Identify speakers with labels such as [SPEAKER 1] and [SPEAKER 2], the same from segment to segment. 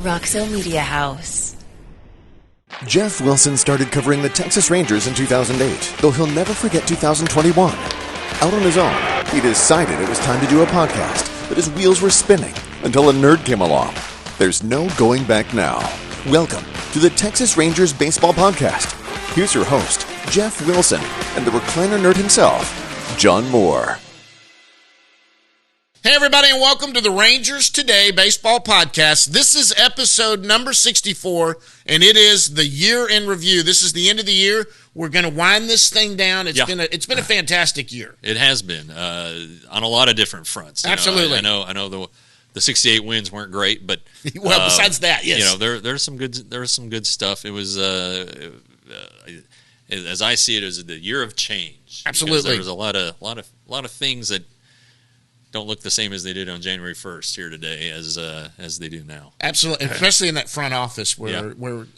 [SPEAKER 1] Roxo Media House.
[SPEAKER 2] Jeff Wilson started covering the Texas Rangers in 2008, though he'll never forget 2021. Out on his own, he decided it was time to do a podcast, but his wheels were spinning until a nerd came along. There's no going back now. Welcome to the Texas Rangers Baseball Podcast. Here's your host, Jeff Wilson, and the recliner nerd himself, John Moore.
[SPEAKER 3] Hey, everybody, and welcome to the Rangers Today Baseball Podcast. This is episode number 64, and it is the year in review. This is the end of the year. We're going to wind this thing down. It's been a fantastic year.
[SPEAKER 4] It has been on a lot of different fronts.
[SPEAKER 3] Absolutely.
[SPEAKER 4] I know the 68 wins weren't great, but
[SPEAKER 3] well, besides that, yes,
[SPEAKER 4] there's some good stuff. It was as I see it, as the year of change.
[SPEAKER 3] Absolutely.
[SPEAKER 4] There was a lot of things that don't look the same as they did on January 1st here today as they do now.
[SPEAKER 3] Absolutely, especially in that front office where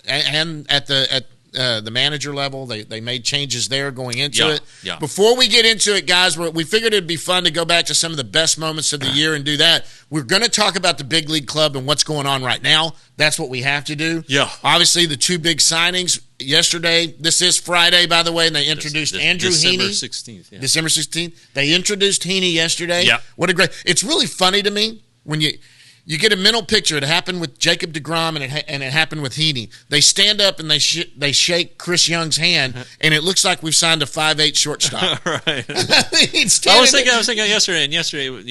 [SPEAKER 3] and at the manager level, they made changes there going into it.
[SPEAKER 4] Yeah.
[SPEAKER 3] Before we get into it, guys, we figured it'd be fun to go back to some of the best moments of the year and do that. We're going to talk about the big league club and what's going on right now. That's what we have to do.
[SPEAKER 4] Yeah.
[SPEAKER 3] Obviously, the two big signings yesterday. This is Friday, by the way, and they introduced Andrew Heaney.
[SPEAKER 4] December 16th. Yeah.
[SPEAKER 3] December 16th. They introduced Heaney yesterday.
[SPEAKER 4] Yeah.
[SPEAKER 3] What a great – it's really funny to me when you get a mental picture. It happened with Jacob deGrom and it happened with Heaney. They stand up and they shake Chris Young's hand, and it looks like we've signed a 5'8" shortstop.
[SPEAKER 4] Right.
[SPEAKER 3] I
[SPEAKER 4] was thinking yesterday,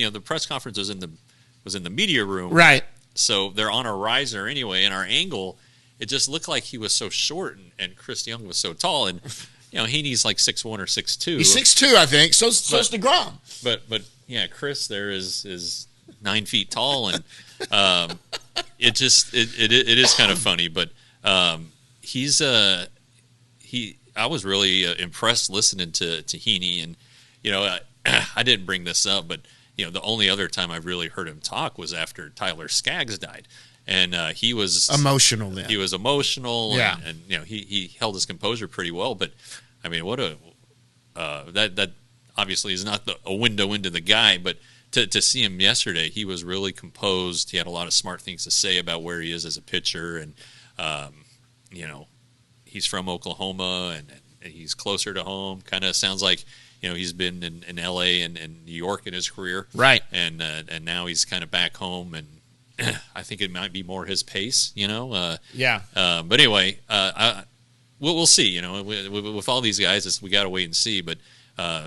[SPEAKER 4] the press conference was in the media room.
[SPEAKER 3] Right.
[SPEAKER 4] So they're on a riser anyway, and our angle, it just looked like he was so short, and Chris Young was so tall, and Heaney's like 6'1" or 6'2".
[SPEAKER 3] He's 6'2", I think. So's deGrom.
[SPEAKER 4] But yeah, Chris there is 9 feet tall, and it is kind of funny. But I was really impressed listening to Heaney, and I didn't bring this up, but the only other time I really heard him talk was after Tyler Skaggs died. And he was emotional then. He was emotional,
[SPEAKER 3] yeah.
[SPEAKER 4] and he held his composure pretty well. But I mean, what that obviously is not a window into the guy. But to see him yesterday, he was really composed. He had a lot of smart things to say about where he is as a pitcher, and he's from Oklahoma and he's closer to home. Kind of sounds like he's been in L.A. and New York in his career,
[SPEAKER 3] right?
[SPEAKER 4] And now he's kind of back home and. I think it might be more his pace,
[SPEAKER 3] Yeah.
[SPEAKER 4] But anyway, we'll see. With all these guys, we got to wait and see. But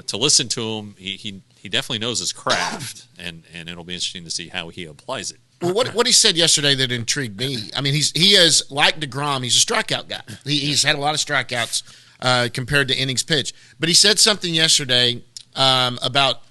[SPEAKER 4] to listen to him, he definitely knows his craft, and it'll be interesting to see how he applies it.
[SPEAKER 3] Well, what he said yesterday that intrigued me. I mean, he is like deGrom. He's a strikeout guy. He's had a lot of strikeouts compared to innings pitched. But he said something yesterday about.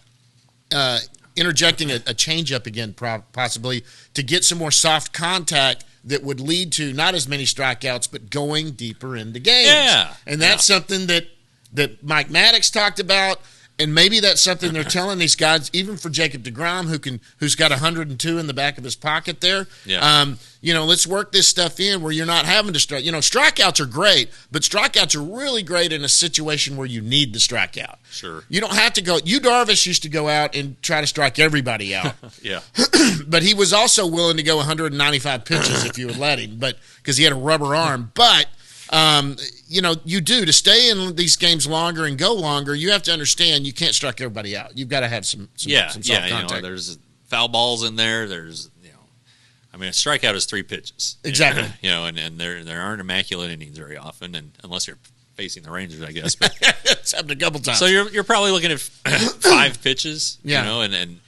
[SPEAKER 3] Interjecting a changeup again, possibly to get some more soft contact that would lead to not as many strikeouts, but going deeper into games.
[SPEAKER 4] Yeah,
[SPEAKER 3] and that's something that Mike Maddox talked about, and maybe that's something they're telling these guys, even for Jacob deGrom, who's got 102 in the back of his pocket there.
[SPEAKER 4] Yeah.
[SPEAKER 3] Let's work this stuff in where you're not having to strike. Strikeouts are great, but strikeouts are really great in a situation where you need the strikeout.
[SPEAKER 4] Sure.
[SPEAKER 3] You don't have to go. Darvish used to go out and try to strike everybody out.
[SPEAKER 4] Yeah.
[SPEAKER 3] But he was also willing to go 195 pitches if you would let him, but because he had a rubber arm. But you do to stay in these games longer and go longer. You have to understand you can't strike everybody out. You've got to have some soft contact.
[SPEAKER 4] There's foul balls in there. There's a strikeout is 3 pitches.
[SPEAKER 3] Exactly.
[SPEAKER 4] And there aren't immaculate innings very often, and unless you're facing the Rangers, I guess. But
[SPEAKER 3] it's happened a couple times.
[SPEAKER 4] So you're probably looking at 5 pitches.
[SPEAKER 3] Yeah.
[SPEAKER 4] And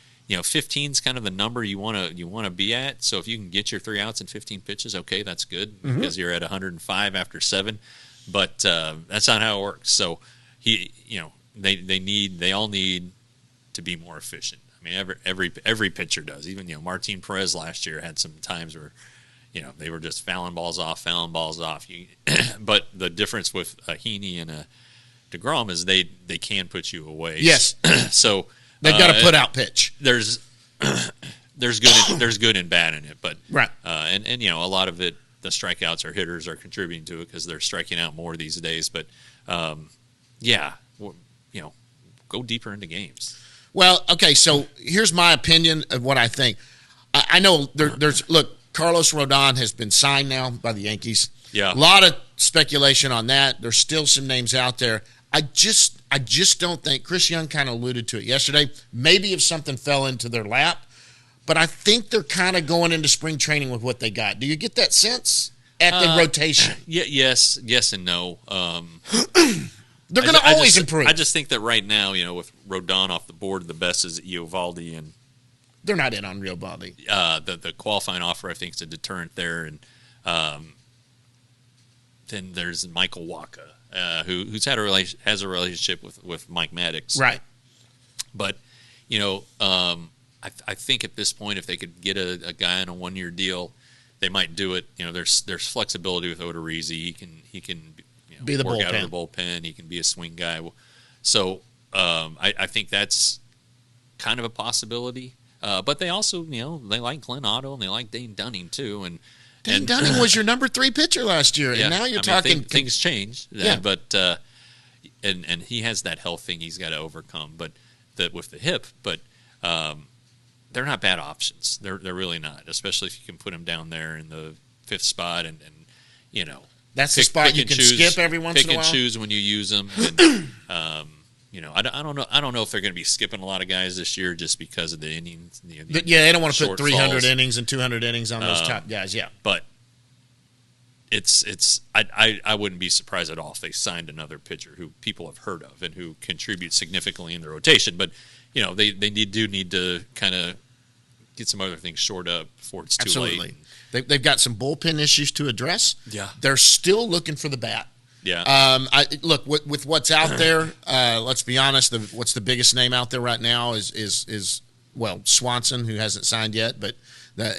[SPEAKER 4] 15 is kind of the number you want to be at. So if you can get your 3 outs in 15 pitches, okay, that's good because you're at 105 after 7. But that's not how it works. So they all need to be more efficient. I mean, every pitcher does. Even Martin Perez last year had some times where they were just fouling balls off. But the difference with a Heaney and a deGrom is they can put you away.
[SPEAKER 3] Yes.
[SPEAKER 4] So
[SPEAKER 3] they've got to put out pitch.
[SPEAKER 4] There's good and bad in it, but
[SPEAKER 3] right.
[SPEAKER 4] And a lot of it, the strikeouts or hitters are contributing to it because they're striking out more these days. But go deeper into games.
[SPEAKER 3] Well, okay, so here's my opinion of what I think. I know there's – look, Carlos Rodon has been signed now by the Yankees.
[SPEAKER 4] Yeah.
[SPEAKER 3] A lot of speculation on that. There's still some names out there. I just don't think, Chris Young kind of alluded to it yesterday, maybe if something fell into their lap, but I think they're kind of going into spring training with what they got. Do you get that sense at the rotation?
[SPEAKER 4] Yes and no.
[SPEAKER 3] They're going to always improve.
[SPEAKER 4] I just think that right now, with Rodon off the board, the best is Eovaldi, and
[SPEAKER 3] they're not in on Real Baldi.
[SPEAKER 4] The qualifying offer, I think, is a deterrent there, and then there's Michael Wacha, who's has a relationship with Mike Maddox,
[SPEAKER 3] right?
[SPEAKER 4] But I think at this point, if they could get a guy on a 1-year deal, they might do it. There's flexibility with Odorizzi. He can
[SPEAKER 3] be the
[SPEAKER 4] work
[SPEAKER 3] bullpen.
[SPEAKER 4] out of the bullpen. He can be a swing guy. So I think that's kind of a possibility. But they also, they like Glenn Otto and they like Dane Dunning too. And
[SPEAKER 3] Dane Dunning was your number 3 pitcher last year,
[SPEAKER 4] yeah,
[SPEAKER 3] and now you're talking
[SPEAKER 4] things change.
[SPEAKER 3] Yeah.
[SPEAKER 4] But and he has that health thing he's got to overcome. But with the hip, but they're not bad options. They're really not, especially if you can put him down there in the 5th spot and
[SPEAKER 3] that's the spot you can skip every once in a while.
[SPEAKER 4] Pick and choose when you use them. And, I don't know. I don't know if they're going to be skipping a lot of guys this year just because of the innings.
[SPEAKER 3] They don't want to put 300
[SPEAKER 4] shortfalls.
[SPEAKER 3] Innings and 200 innings on those top guys. Yeah,
[SPEAKER 4] but it's. I wouldn't be surprised at all if they signed another pitcher who people have heard of and who contributes significantly in the rotation. But they do need to kind of get some other things shored up before it's too
[SPEAKER 3] absolutely.
[SPEAKER 4] late.
[SPEAKER 3] They've got some bullpen issues to address.
[SPEAKER 4] Yeah,
[SPEAKER 3] they're still looking for the bat.
[SPEAKER 4] Yeah.
[SPEAKER 3] Look with what's out there. Let's be honest. What's the biggest name out there right now is Swanson, who hasn't signed yet, but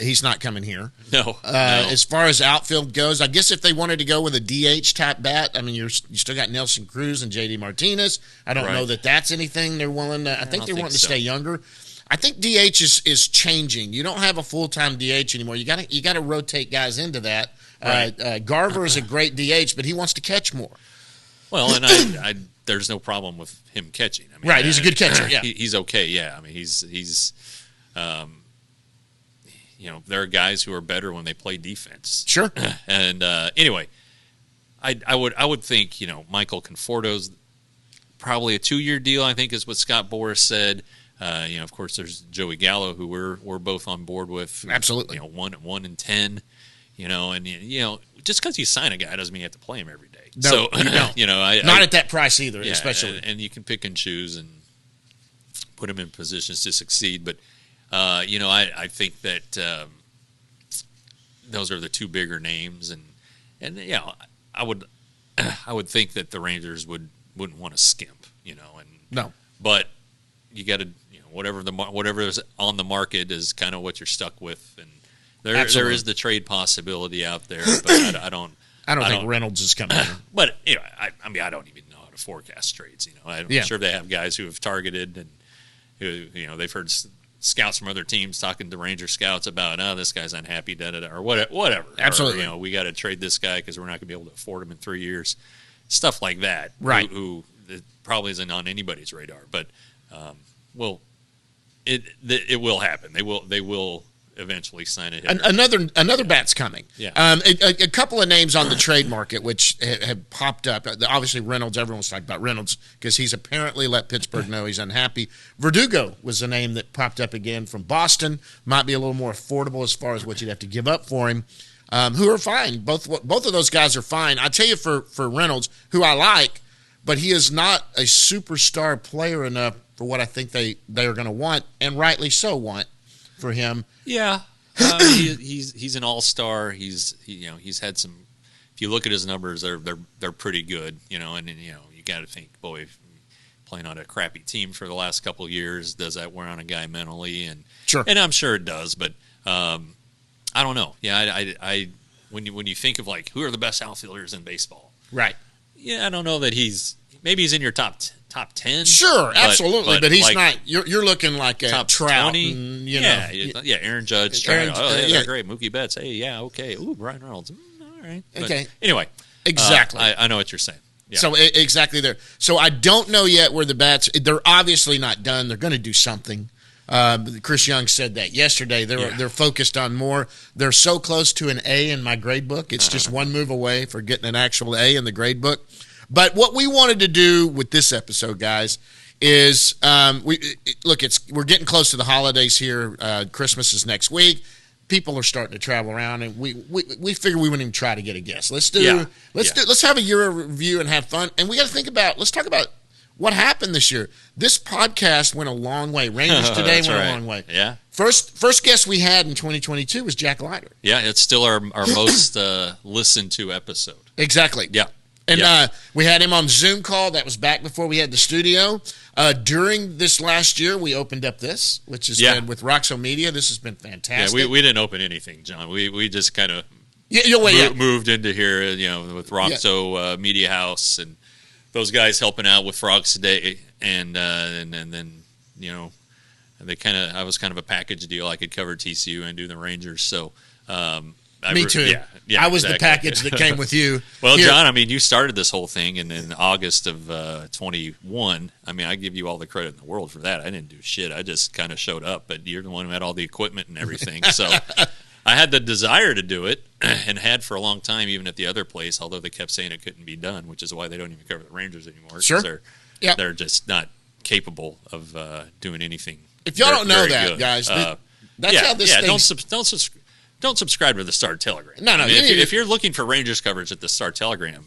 [SPEAKER 3] he's not coming here.
[SPEAKER 4] No.
[SPEAKER 3] As far as outfield goes, I guess if they wanted to go with a DH type bat, I mean, you still got Nelson Cruz and JD Martinez. I don't know that that's anything they're willing to. I think they're wanting to stay younger. I think DH is changing. You don't have a full time DH anymore. You got to rotate guys into that. Right. Garver is a great DH, but he wants to catch more.
[SPEAKER 4] Well, and I there's no problem with him catching. I mean,
[SPEAKER 3] right, he's a good catcher. Yeah,
[SPEAKER 4] he's okay. Yeah, I mean, he's there are guys who are better when they play defense.
[SPEAKER 3] Sure.
[SPEAKER 4] And anyway, I would think Michael Conforto's probably a 2-year deal. I think is what Scott Boras said. Of course, there's Joey Gallo, who we're both on board with.
[SPEAKER 3] Absolutely.
[SPEAKER 4] 1 and 10. And just because you sign a guy doesn't mean you have to play him every day.
[SPEAKER 3] No,
[SPEAKER 4] so
[SPEAKER 3] you don't. Not at that price either,
[SPEAKER 4] yeah,
[SPEAKER 3] especially.
[SPEAKER 4] And you can pick and choose and put him in positions to succeed. But I think that those are the 2 bigger names, and I would think that the Rangers wouldn't want to skimp, and
[SPEAKER 3] no,
[SPEAKER 4] but you got to whatever is on the market is kind of what you're stuck with, and there is the trade possibility out there, but I don't think
[SPEAKER 3] Reynolds is coming in.
[SPEAKER 4] But I mean, I don't even know how to forecast trades. I'm sure they have guys who have targeted and who they've heard scouts from other teams talking to Ranger scouts about, this guy's unhappy, or whatever.
[SPEAKER 3] Absolutely.
[SPEAKER 4] Or, we got to trade this guy because we're not going to be able to afford him in 3 years. Stuff like that.
[SPEAKER 3] Right.
[SPEAKER 4] Who probably isn't on anybody's radar, but it will happen. They will eventually sign it.
[SPEAKER 3] Another bat's coming.
[SPEAKER 4] Yeah.
[SPEAKER 3] A couple of names on the trade market which have popped up. Obviously, Reynolds. Everyone's talking about Reynolds because he's apparently let Pittsburgh know he's unhappy. Verdugo was a name that popped up again from Boston. Might be a little more affordable as far as what you'd have to give up for him. Who are fine. Both of those guys are fine. I tell you, for Reynolds, who I like, but he is not a superstar player enough for what I think they are going to want, and rightly so want for him.
[SPEAKER 4] Yeah, he's an all-star. He's had some. If you look at his numbers, they're pretty good. And you got to think, boy, playing on a crappy team for the last couple of years, does that wear on a guy mentally? And
[SPEAKER 3] sure,
[SPEAKER 4] and I'm sure it does. But I don't know. Yeah, I when you think of like who are the best outfielders in baseball,
[SPEAKER 3] right?
[SPEAKER 4] Yeah, I don't know that maybe he's in your top 10.
[SPEAKER 3] Sure, absolutely, but he's
[SPEAKER 4] like,
[SPEAKER 3] not. You're looking like a
[SPEAKER 4] top
[SPEAKER 3] Trout,
[SPEAKER 4] 20.
[SPEAKER 3] And,
[SPEAKER 4] yeah, Aaron Judge.
[SPEAKER 3] Aaron,
[SPEAKER 4] they're great. Mookie Betts. Hey, yeah, okay. Ooh, Brian Reynolds. All right. But
[SPEAKER 3] okay.
[SPEAKER 4] Anyway,
[SPEAKER 3] exactly.
[SPEAKER 4] I know what you're saying. Yeah.
[SPEAKER 3] So exactly there. So I don't know yet where the bats. They're obviously not done. They're going to do something. Chris Young said that yesterday. They're focused on more. They're so close to an A in my grade book. It's just one move away for getting an actual A in the grade book. But what we wanted to do with this episode, guys, is we're getting close to the holidays here. Christmas is next week. People are starting to travel around, and we figure we wouldn't even try to get a guest. Let's have a year review and have fun. And we got to think about. Let's talk about what happened this year. This podcast went a long way. Rangers Today went a long way.
[SPEAKER 4] Yeah.
[SPEAKER 3] First guest we had in 2022 was Jack Leiter.
[SPEAKER 4] Yeah, it's still our most listened to episode.
[SPEAKER 3] Exactly.
[SPEAKER 4] Yeah.
[SPEAKER 3] And we had him on Zoom call. That was back before we had the studio. During this last year, we opened up this, which has been with Roxo Media. This has been fantastic.
[SPEAKER 4] Yeah, we didn't open anything, John. We just kind of moved into here, with Roxo Media House and those guys helping out with Frogs Today, and then they I was kind of a package deal. I could cover TCU and do the Rangers, so.
[SPEAKER 3] Me too.
[SPEAKER 4] Yeah,
[SPEAKER 3] I was
[SPEAKER 4] exactly.
[SPEAKER 3] the package that came with you.
[SPEAKER 4] Well, here. John, you started this whole thing in August of 21. I give you all the credit in the world for that. I didn't do shit. I just kind of showed up, but you're the one who had all the equipment and everything. So I had the desire to do it and had for a long time, even at the other place, although they kept saying it couldn't be done, which is why they don't even cover the Rangers anymore.
[SPEAKER 3] Sure.
[SPEAKER 4] They're just not capable of doing anything.
[SPEAKER 3] If y'all don't know that,
[SPEAKER 4] good.
[SPEAKER 3] Guys, that's how this thing...
[SPEAKER 4] Don't subscribe to the Star Telegram.
[SPEAKER 3] No.
[SPEAKER 4] If you're looking for Rangers coverage at the Star Telegram,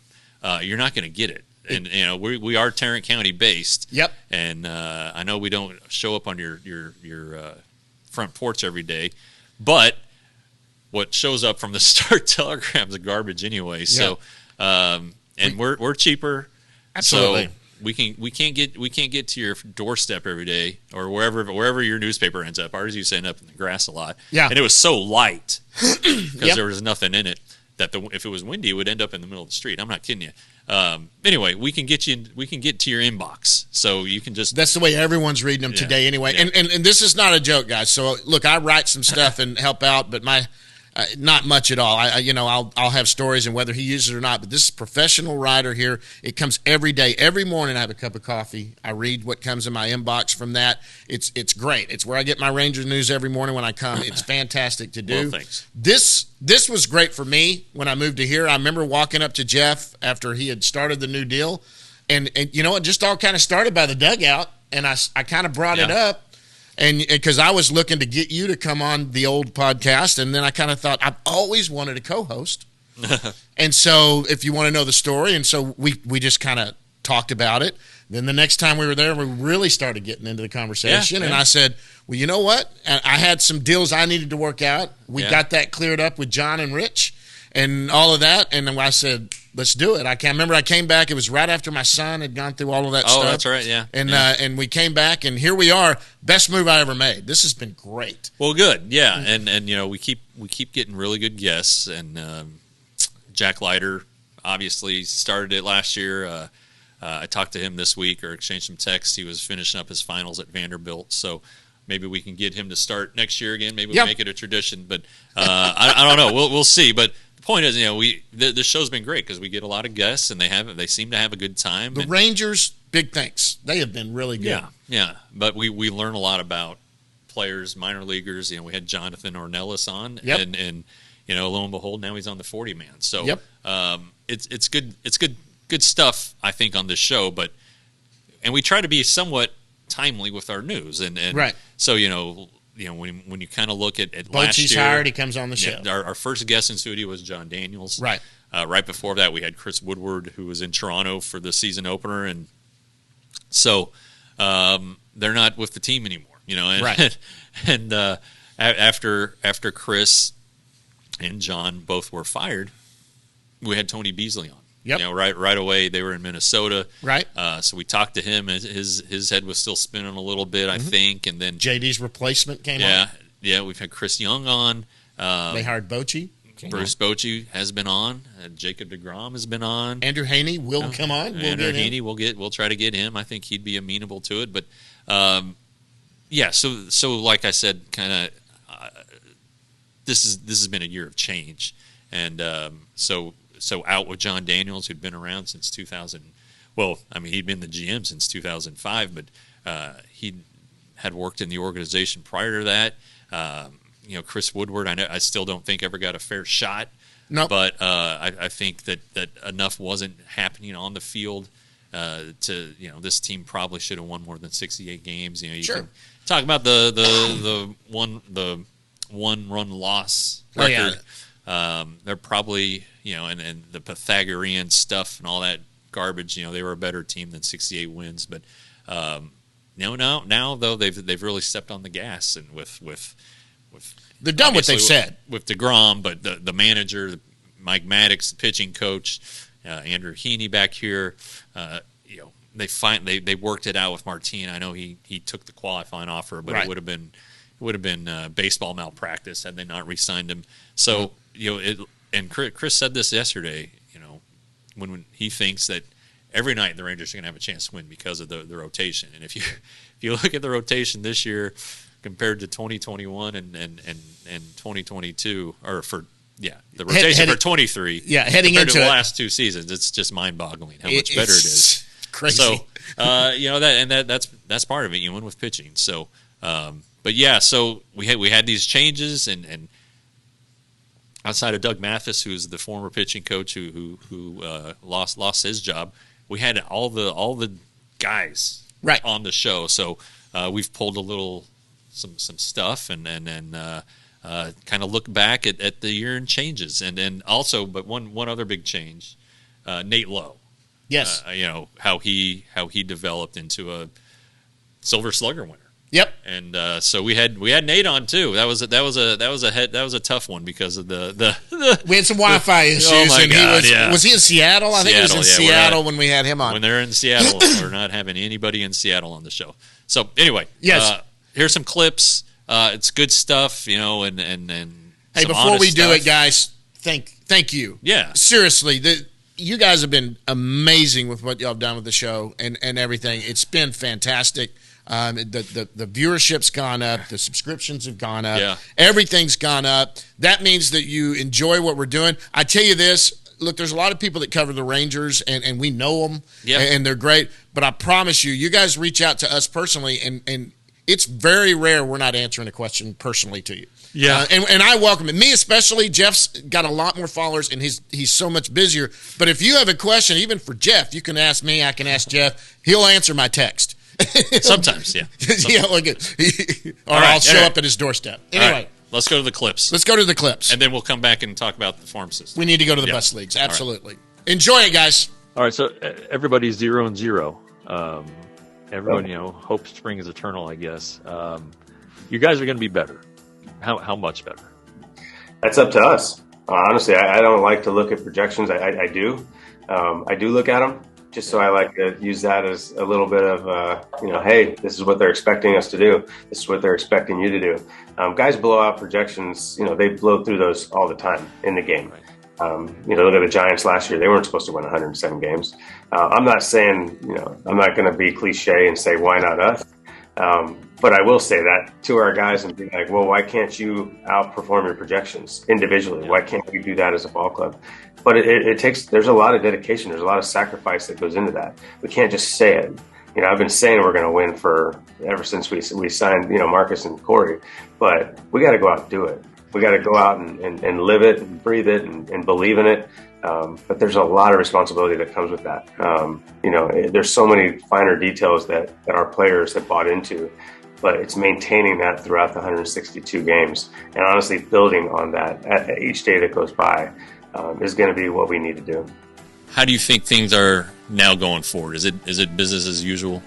[SPEAKER 4] you're not going to get it. And we are Tarrant County based.
[SPEAKER 3] Yep.
[SPEAKER 4] And I know we don't show up on your front porch every day, but what shows up from the Star Telegram is garbage anyway. Yep. So, we're cheaper.
[SPEAKER 3] Absolutely.
[SPEAKER 4] So we can't get to your doorstep every day or wherever your newspaper ends up. Ours used to end up in the grass a lot.
[SPEAKER 3] Yeah.
[SPEAKER 4] And it was so light because there was nothing in it that if it was windy, it would end up in the middle of the street. I'm not kidding you. Anyway, we can get to your inbox, so you can just.
[SPEAKER 3] That's the way everyone's reading them today, anyway. Yeah. And this is not a joke, guys. So look, I write some stuff and help out, but not much at all. I'll have stories, and whether he uses it or not. But this is a professional writer here. It comes every day, every morning. I have a cup of coffee. I read what comes in my inbox from that. It's great. It's where I get my Rangers news every morning when I come. It's fantastic to do.
[SPEAKER 4] Well, thanks.
[SPEAKER 3] This was great for me when I moved to here. I remember walking up to Jeff after he had started the new deal, and it just all kind of started by the dugout, and I kind of brought it up. And because I was looking to get you to come on the old podcast, and then I kind of thought I've always wanted a co-host. And so if you want to know the story, and so we just kind of talked about it. Then the next time we were there, we really started getting into the conversation. And I said, well, you know what? I had some deals I needed to work out. We got that cleared up with John and Rich and all of that. And then I said, let's do it. I can't remember. I came back. It was right after my son had gone through all of that stuff.
[SPEAKER 4] Oh, that's right. Yeah.
[SPEAKER 3] And we came back, and here we are. Best move I ever made. This has been great.
[SPEAKER 4] Well, good. Yeah. And we keep getting really good guests. And Jack Leiter obviously started it last year. I talked to him this week or exchanged some texts. He was finishing up his finals at Vanderbilt. So maybe we can get him to start next year again. Maybe we'll make it a tradition. But I don't know. We'll see. But point is, this show's been great because we get a lot of guests, and they seem to have a good time.
[SPEAKER 3] The Rangers, big thanks. They have been really good.
[SPEAKER 4] Yeah. But we learn a lot about players, minor leaguers. We had Jonathan Ornelas on, and lo and behold, now he's on the 40-man. So it's good stuff, I think, on this show. And we try to be somewhat timely with our news, and
[SPEAKER 3] right.
[SPEAKER 4] So when you kind of look at
[SPEAKER 3] Bochy's
[SPEAKER 4] last year,
[SPEAKER 3] hired, he comes on the show.
[SPEAKER 4] Our first guest in studio was John Daniels.
[SPEAKER 3] Right.
[SPEAKER 4] Right before that, we had Chris Woodward, who was in Toronto for the season opener, and so they're not with the team anymore. And,
[SPEAKER 3] right.
[SPEAKER 4] And after Chris and John both were fired, we had Tony Beasley on.
[SPEAKER 3] Yep.
[SPEAKER 4] Right away, they were in Minnesota.
[SPEAKER 3] Right.
[SPEAKER 4] So we talked to him. His head was still spinning a little bit, I think. And then
[SPEAKER 3] JD's replacement came on.
[SPEAKER 4] Yeah. We've had Chris Young on.
[SPEAKER 3] They hired Bochy.
[SPEAKER 4] Bruce Bochy has been on. Jacob deGrom has been on.
[SPEAKER 3] Andrew Haney will come on.
[SPEAKER 4] Andrew Haney, we'll try to get him. I think he'd be amenable to it. But So like I said, kind of this has been a year of change, and so out with John Daniels, who'd been around since 2000. Well, he'd been the GM since 2005, but had worked in the organization prior to that. Chris Woodward, I still don't think ever got a fair shot.
[SPEAKER 3] No,
[SPEAKER 4] but I think that enough wasn't happening on the field this team probably should have won more than 68 games. You can talk about the one run loss record. They're probably and the Pythagorean stuff and all that garbage. They were a better team than 68 wins, but now though they've really stepped on the gas and with
[SPEAKER 3] they've done what they've said
[SPEAKER 4] with DeGrom, but the manager, Mike Maddox, the pitching coach, Andrew Heaney back here, they worked it out with Martin. I know he took the qualifying offer, but it would have been baseball malpractice had they not re-signed him. So and Chris said this yesterday. When he thinks that every night the Rangers are going to have a chance to win because of the rotation, and if you look at the rotation this year compared to 2021 and 2022, or the rotation for 23,
[SPEAKER 3] heading into
[SPEAKER 4] the last two seasons, it's just mind-boggling how much better it is.
[SPEAKER 3] Crazy.
[SPEAKER 4] So that's part of it. You win with pitching. So, so we had these changes, and outside of Doug Mathis, who's the former pitching coach who lost his job, we had all the guys on the show. So we've pulled some stuff and kind of look back at the year and changes, and also, but one other big change, Nate Lowe.
[SPEAKER 3] Yes,
[SPEAKER 4] how he developed into a Silver Slugger winner.
[SPEAKER 3] Yep.
[SPEAKER 4] And so we had Nate on too. That was a tough one because of the
[SPEAKER 3] we had some Wi-Fi issues.
[SPEAKER 4] Oh my God!
[SPEAKER 3] Was he in Seattle? I think he was in Seattle when we had him on.
[SPEAKER 4] When they're in Seattle, we're not having anybody in Seattle on the show. So anyway,
[SPEAKER 3] yes.
[SPEAKER 4] Here's some clips. It's good stuff, and
[SPEAKER 3] hey, before we do it, guys, thank you.
[SPEAKER 4] Yeah,
[SPEAKER 3] seriously, you guys have been amazing with what y'all have done with the show and everything. It's been fantastic. The viewership's gone up, the subscriptions have gone up, everything's gone up. That means that you enjoy what we're doing. I tell you this. Look, there's a lot of people that cover the Rangers, and we know them, and they're great. But I promise you guys reach out to us personally, and it's very rare we're not answering a question personally to you. Yeah, and I welcome it. Me especially. Jeff's got a lot more followers, and he's so much busier. But if you have a question, even for Jeff, you can ask me. I can ask Jeff. He'll answer my text.
[SPEAKER 4] Sometimes, yeah.
[SPEAKER 3] I'll show up at his doorstep. Anyway,
[SPEAKER 4] right, let's go to the clips.
[SPEAKER 3] And
[SPEAKER 4] then we'll come back and talk about the farm system.
[SPEAKER 3] We need to go to the bus leagues. Absolutely. Right. Enjoy it, guys.
[SPEAKER 5] All right, so everybody's 0-0. Everyone, hope spring is eternal, I guess. You guys are going to be better. How much better?
[SPEAKER 6] That's up to us. Honestly, I don't like to look at projections. I do. I do look at them. Just so I like to use that as a little bit of, hey, this is what they're expecting us to do. This is what they're expecting you to do. Guys blow out projections. They blow through those all the time in the game. Look at the Giants last year. They weren't supposed to win 107 games. I'm not saying, I'm not going to be cliche and say, why not us? But I will say that to our guys and be like, well, why can't you outperform your projections individually? Why can't we do that as a ball club? But it takes, there's a lot of dedication. There's a lot of sacrifice that goes into that. We can't just say it. I've been saying we're going to win ever since we signed, Marcus and Corey, but we got to go out and do it. We got to go out and live it and breathe it and believe in it. But there's a lot of responsibility that comes with that. There's so many finer details that our players have bought into, but it's maintaining that throughout the 162 games and honestly building on that at each day that goes by is going to be what we need to do.
[SPEAKER 4] How do you think things are now going forward? Is it business as usual?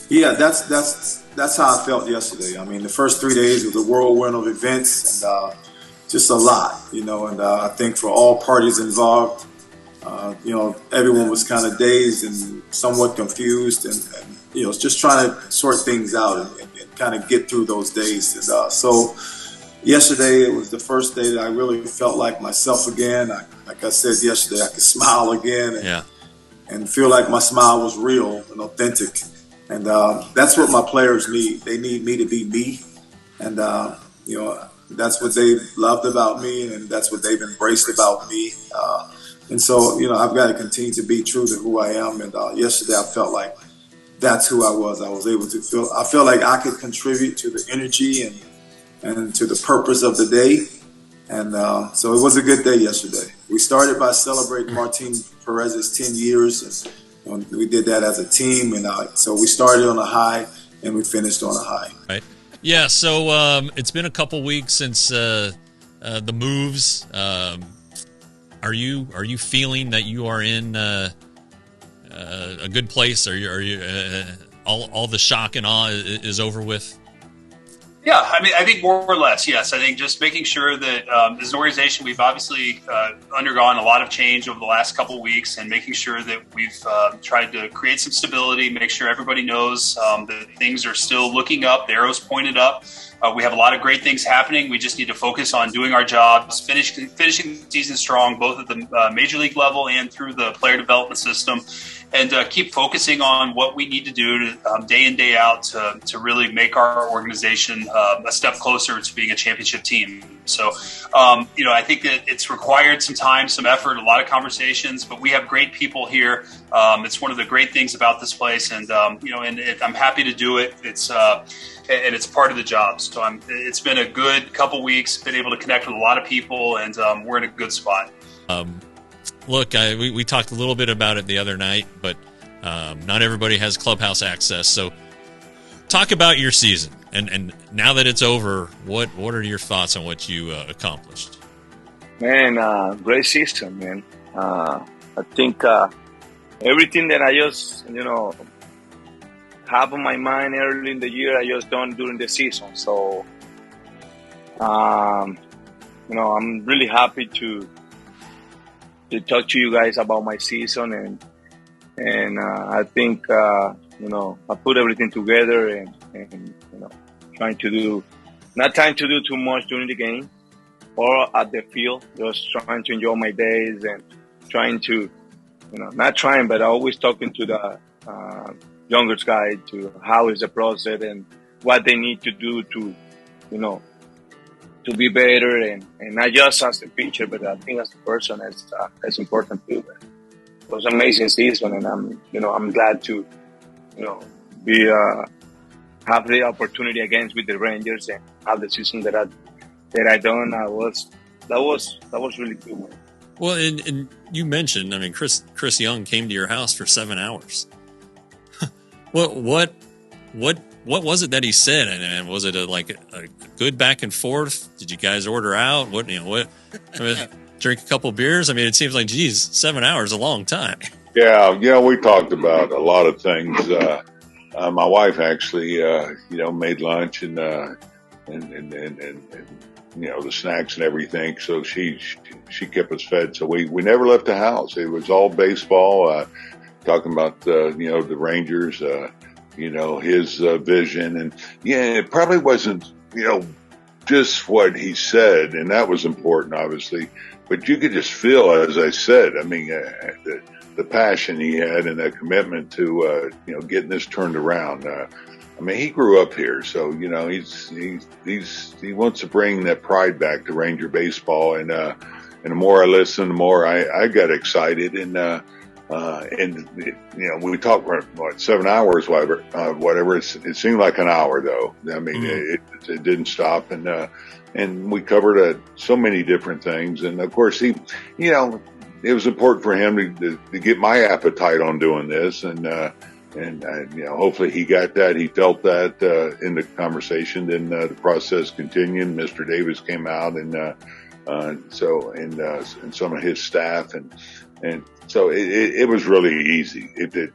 [SPEAKER 7] Yeah, that's how I felt yesterday. I mean, the first 3 days was a whirlwind of events and just a lot, and I think for all parties involved, everyone was kind of dazed and somewhat confused and just trying to sort things out and kind of get through those days. And so yesterday, it was the first day that I really felt like myself again. Like I said yesterday, I could smile again and feel like my smile was real and authentic. And that's what my players need. They need me to be me. And, that's what they loved about me, and that's what they've embraced about me. And so, I've got to continue to be true to who I am. And yesterday I felt like that's who I was. I was able to I feel like I could contribute to the energy and to the purpose of the day. And so it was a good day yesterday. We started by celebrating Martin Perez's 10 years. And we did that as a team. And so we started on a high and we finished on a high.
[SPEAKER 8] Right. Yeah, so it's been a couple weeks since the moves. Are you feeling that you are in a good place? Are you all the shock and awe is over with?
[SPEAKER 9] Yeah, I mean, I think more or less, yes. I think just making sure that as an organization, we've obviously undergone a lot of change over the last couple of weeks, and making sure that we've tried to create some stability, make sure everybody knows that things are still looking up, the arrow's pointed up. We have a lot of great things happening. We just need to focus on doing our jobs, finishing the season strong, both at the major league level and through the player development system, and keep focusing on what we need to do day in, day out to really make our organization a step closer to being a championship team. So, I think that it's required some time, some effort, a lot of conversations, but we have great people here. It's one of the great things about this place, and I'm happy to do it. And it's part of the job. So it's been a good couple weeks, been able to connect with a lot of people, and we're in a good spot.
[SPEAKER 8] Look, we talked a little bit about it the other night, but not everybody has clubhouse access. So talk about your season. And now that it's over, what are your thoughts on what you accomplished?
[SPEAKER 10] Man, great season, man. I think everything that I just, have on my mind early in the year, I just done during the season. So, I'm really happy to talk to you guys about my season, and I think I put everything together and trying to do too much during the game or at the field, just trying to enjoy my days and trying to, not trying, but always talking to the younger guy to how is the process and what they need to do to be better and not just as a pitcher, but I think as a person, it's important too. It was an amazing season, and I'm glad to be have the opportunity against with the Rangers and have the season that I done. That was really good, man.
[SPEAKER 8] Well, and you mentioned, Chris Young came to your house for 7 hours. What was it that he said? And was it a good back and forth? Did you guys order out? Drink a couple beers? It seems like, geez, 7 hours is a long time.
[SPEAKER 11] Yeah, we talked about a lot of things. My wife actually, made lunch and the snacks and everything. So she kept us fed. So we never left the house. It was all baseball. Talking about the Rangers, his vision, and it probably wasn't just what he said, and that was important, obviously, but you could just feel, as I said, the passion he had and that commitment to getting this turned around. He grew up here, so he wants to bring that pride back to Ranger baseball, and the more I listened, the more I got excited, and we talked for 7 hours, whatever. It seemed like an hour, though. It didn't stop, and we covered so many different things. And of course, it was important for him to get my appetite on doing this, and hopefully he got that. He felt that in the conversation. Then the process continued. Mr. Davis came out, and some of his staff, and so it was really easy. The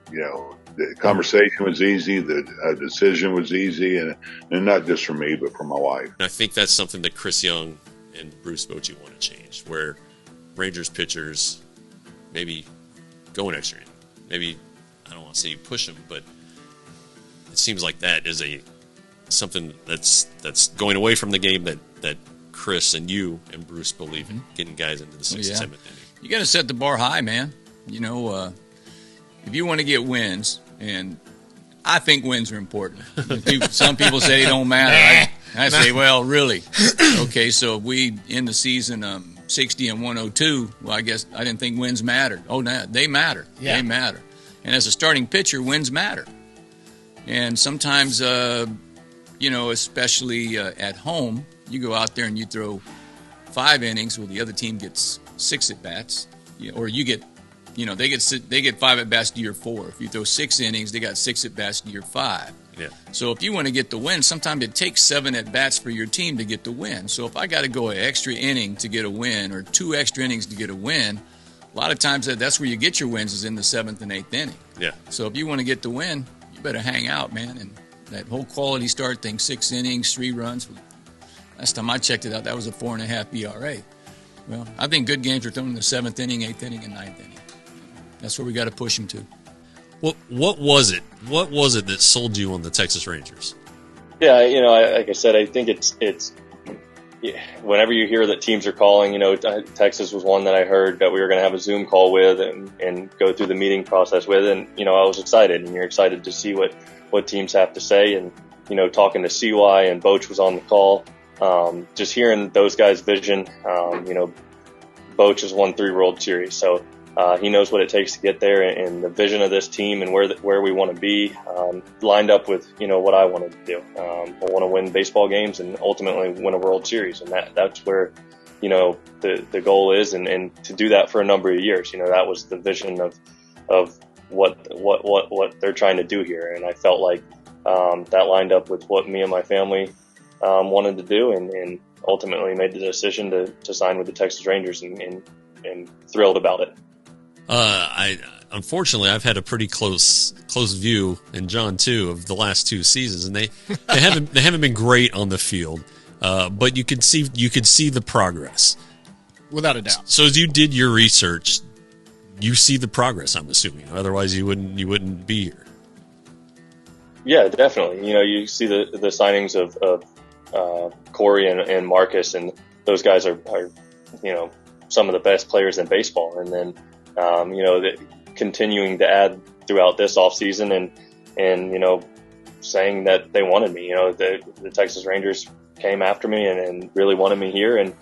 [SPEAKER 11] conversation was easy, the decision was easy, and not just for me, but for my wife.
[SPEAKER 8] I think that's something that Chris Young and Bruce Bochy want to change, where Rangers pitchers maybe go an extra inning. Maybe, I don't want to say you push them, but it seems like that is something that's going away from the game that Chris and you and Bruce believe in, getting guys into the 6th and 7th inning.
[SPEAKER 12] You got to set the bar high, man. If you want to get wins, and I think wins are important. Some people say they don't matter. I say, well, really? Okay, so if we end the season 60 and 102, well, I guess I didn't think wins mattered. Oh, no, they matter. Yeah. They matter. And as a starting pitcher, wins matter. And sometimes, especially at home, you go out there and you throw 5 innings, well, the other team gets 6 at bats, or you get, they get 5 at bats to your 4. If you throw 6 innings, they got 6 at bats to your 5.
[SPEAKER 4] Yeah.
[SPEAKER 12] So if you want to get the win, sometimes it takes 7 at bats for your team to get the win. So if I got to go an extra inning to get a win, or 2 extra innings to get a win, a lot of times that's where you get your wins, is in the 7th and 8th inning.
[SPEAKER 4] Yeah.
[SPEAKER 12] So if you want to get the win, you better hang out, man. And that whole quality start thing, 6 innings, 3 runs. Last time I checked it out, that was a 4.5 ERA. Well, I think good games are thrown in the 7th inning, 8th inning, and 9th inning. That's where we got to push them to.
[SPEAKER 4] What was it? What was it that sold you on the Texas Rangers?
[SPEAKER 13] Yeah, like I said, I think it's whenever you hear that teams are calling, Texas was one that I heard that we were going to have a Zoom call with and go through the meeting process with. And, I was excited, and you're excited to see what teams have to say. And, talking to CY and Boch was on the call, just hearing those guys' vision. Boch has won 3 World Series, so he knows what it takes to get there, and the vision of this team and where we want to be lined up with what I wanted to do. I want to win baseball games and ultimately win a World Series, and that's where the goal is, and to do that for a number of years. That was the vision of what they're trying to do here, and I felt like that lined up with what me and my family wanted to do, and ultimately made the decision to sign with the Texas Rangers, and thrilled about it.
[SPEAKER 4] Unfortunately, I've had a pretty close view, and John too, of the last 2 seasons, and they haven't been great on the field, but you could see the progress,
[SPEAKER 3] without a doubt.
[SPEAKER 4] So as you did your research, you see the progress, I'm assuming. Otherwise, you wouldn't be here.
[SPEAKER 13] Yeah, definitely. You see the signings of Corey and Marcus, and those guys are some of the best players in baseball, and then continuing to add throughout this offseason and saying that they wanted me. The Texas Rangers came after me and really wanted me here, and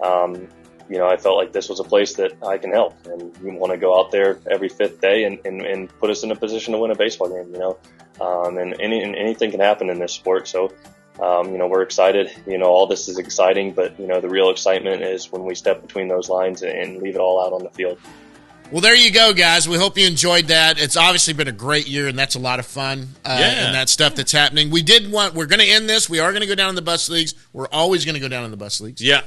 [SPEAKER 13] I felt like this was a place that I can help, and we want to go out there every 5th day and put us in a position to win a baseball game. And anything can happen in this sport, so we're excited. All this is exciting, but the real excitement is when we step between those lines and leave it all out on the field.
[SPEAKER 3] Well, there you go, guys. We hope you enjoyed that. It's obviously been a great year, and that's a lot of fun. And that stuff that's happening. We're going to end this. We are going to go down in the bus leagues. We're always going to go down in the bus leagues.
[SPEAKER 4] Yeah.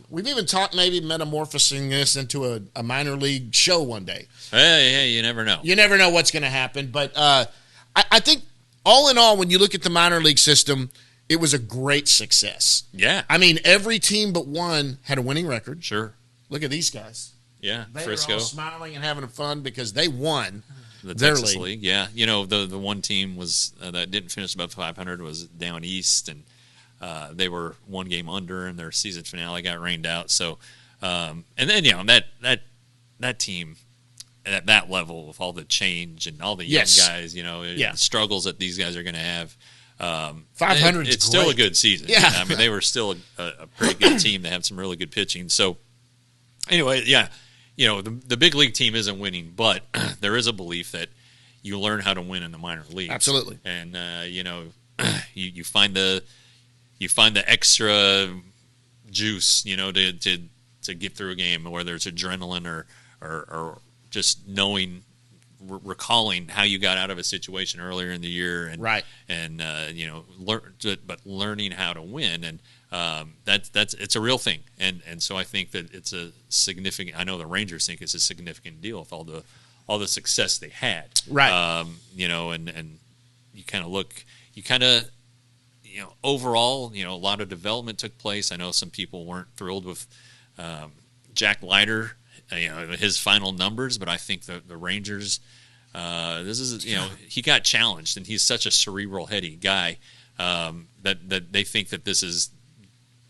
[SPEAKER 3] We've even talked maybe metamorphosing this into a minor league show one day.
[SPEAKER 4] Hey, you never know.
[SPEAKER 3] You never know what's going to happen. But I think all in all, when you look at the minor league system, it was a great success.
[SPEAKER 4] Yeah.
[SPEAKER 3] I mean, every team but one had a winning record.
[SPEAKER 4] Sure.
[SPEAKER 3] Look at these guys.
[SPEAKER 4] Yeah,
[SPEAKER 3] they
[SPEAKER 4] Frisco.
[SPEAKER 3] were all smiling and having fun because they won
[SPEAKER 4] the
[SPEAKER 3] their
[SPEAKER 4] Texas
[SPEAKER 3] league.
[SPEAKER 4] Yeah. The one team was that didn't finish above 500 was down east, and they were 1 game under, and their season finale got rained out. So, and then that team at that level with all the change and all the young guys, the struggles that these guys are going to have.
[SPEAKER 3] 500.
[SPEAKER 4] It's still a good season.
[SPEAKER 3] Yeah,
[SPEAKER 4] I mean they were still a pretty good team. They have some really good pitching. So anyway, yeah. The big league team isn't winning, but there is a belief that you learn how to win in the minor leagues.
[SPEAKER 3] Absolutely.
[SPEAKER 4] And you find the extra juice, to get through a game, whether it's adrenaline or just recalling how you got out of a situation earlier in the year, and
[SPEAKER 3] right,
[SPEAKER 4] and learning how to win, and it's a real thing, and so I think that it's a significant. I know the Rangers think it's a significant deal with all the success they had,
[SPEAKER 3] right?
[SPEAKER 4] And you kind of look, overall, a lot of development took place. I know some people weren't thrilled with Jack Leiter, his final numbers, but I think the Rangers, this is, he got challenged, and he's such a cerebral, heady guy that they think that this is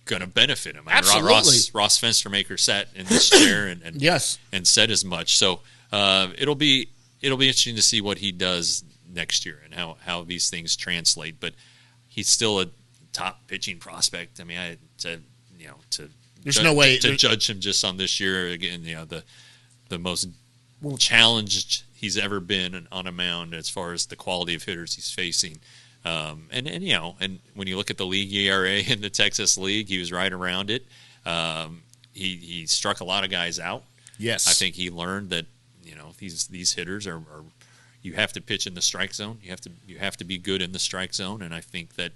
[SPEAKER 4] going to benefit him.
[SPEAKER 3] Absolutely.
[SPEAKER 4] Ross Fenstermaker sat in this chair and
[SPEAKER 3] yes,
[SPEAKER 4] and said as much. So it'll be interesting to see what he does next year and how these things translate. But he's still a top pitching prospect. I mean,
[SPEAKER 3] there's no way
[SPEAKER 4] to judge him just on this year. Again, the most challenged he's ever been on a mound as far as the quality of hitters he's facing. And when you look at the league ERA in the Texas League, he was right around it. He struck a lot of guys out.
[SPEAKER 3] Yes.
[SPEAKER 4] I think he learned that, these hitters are you have to pitch in the strike zone. You have to be good in the strike zone, and I think that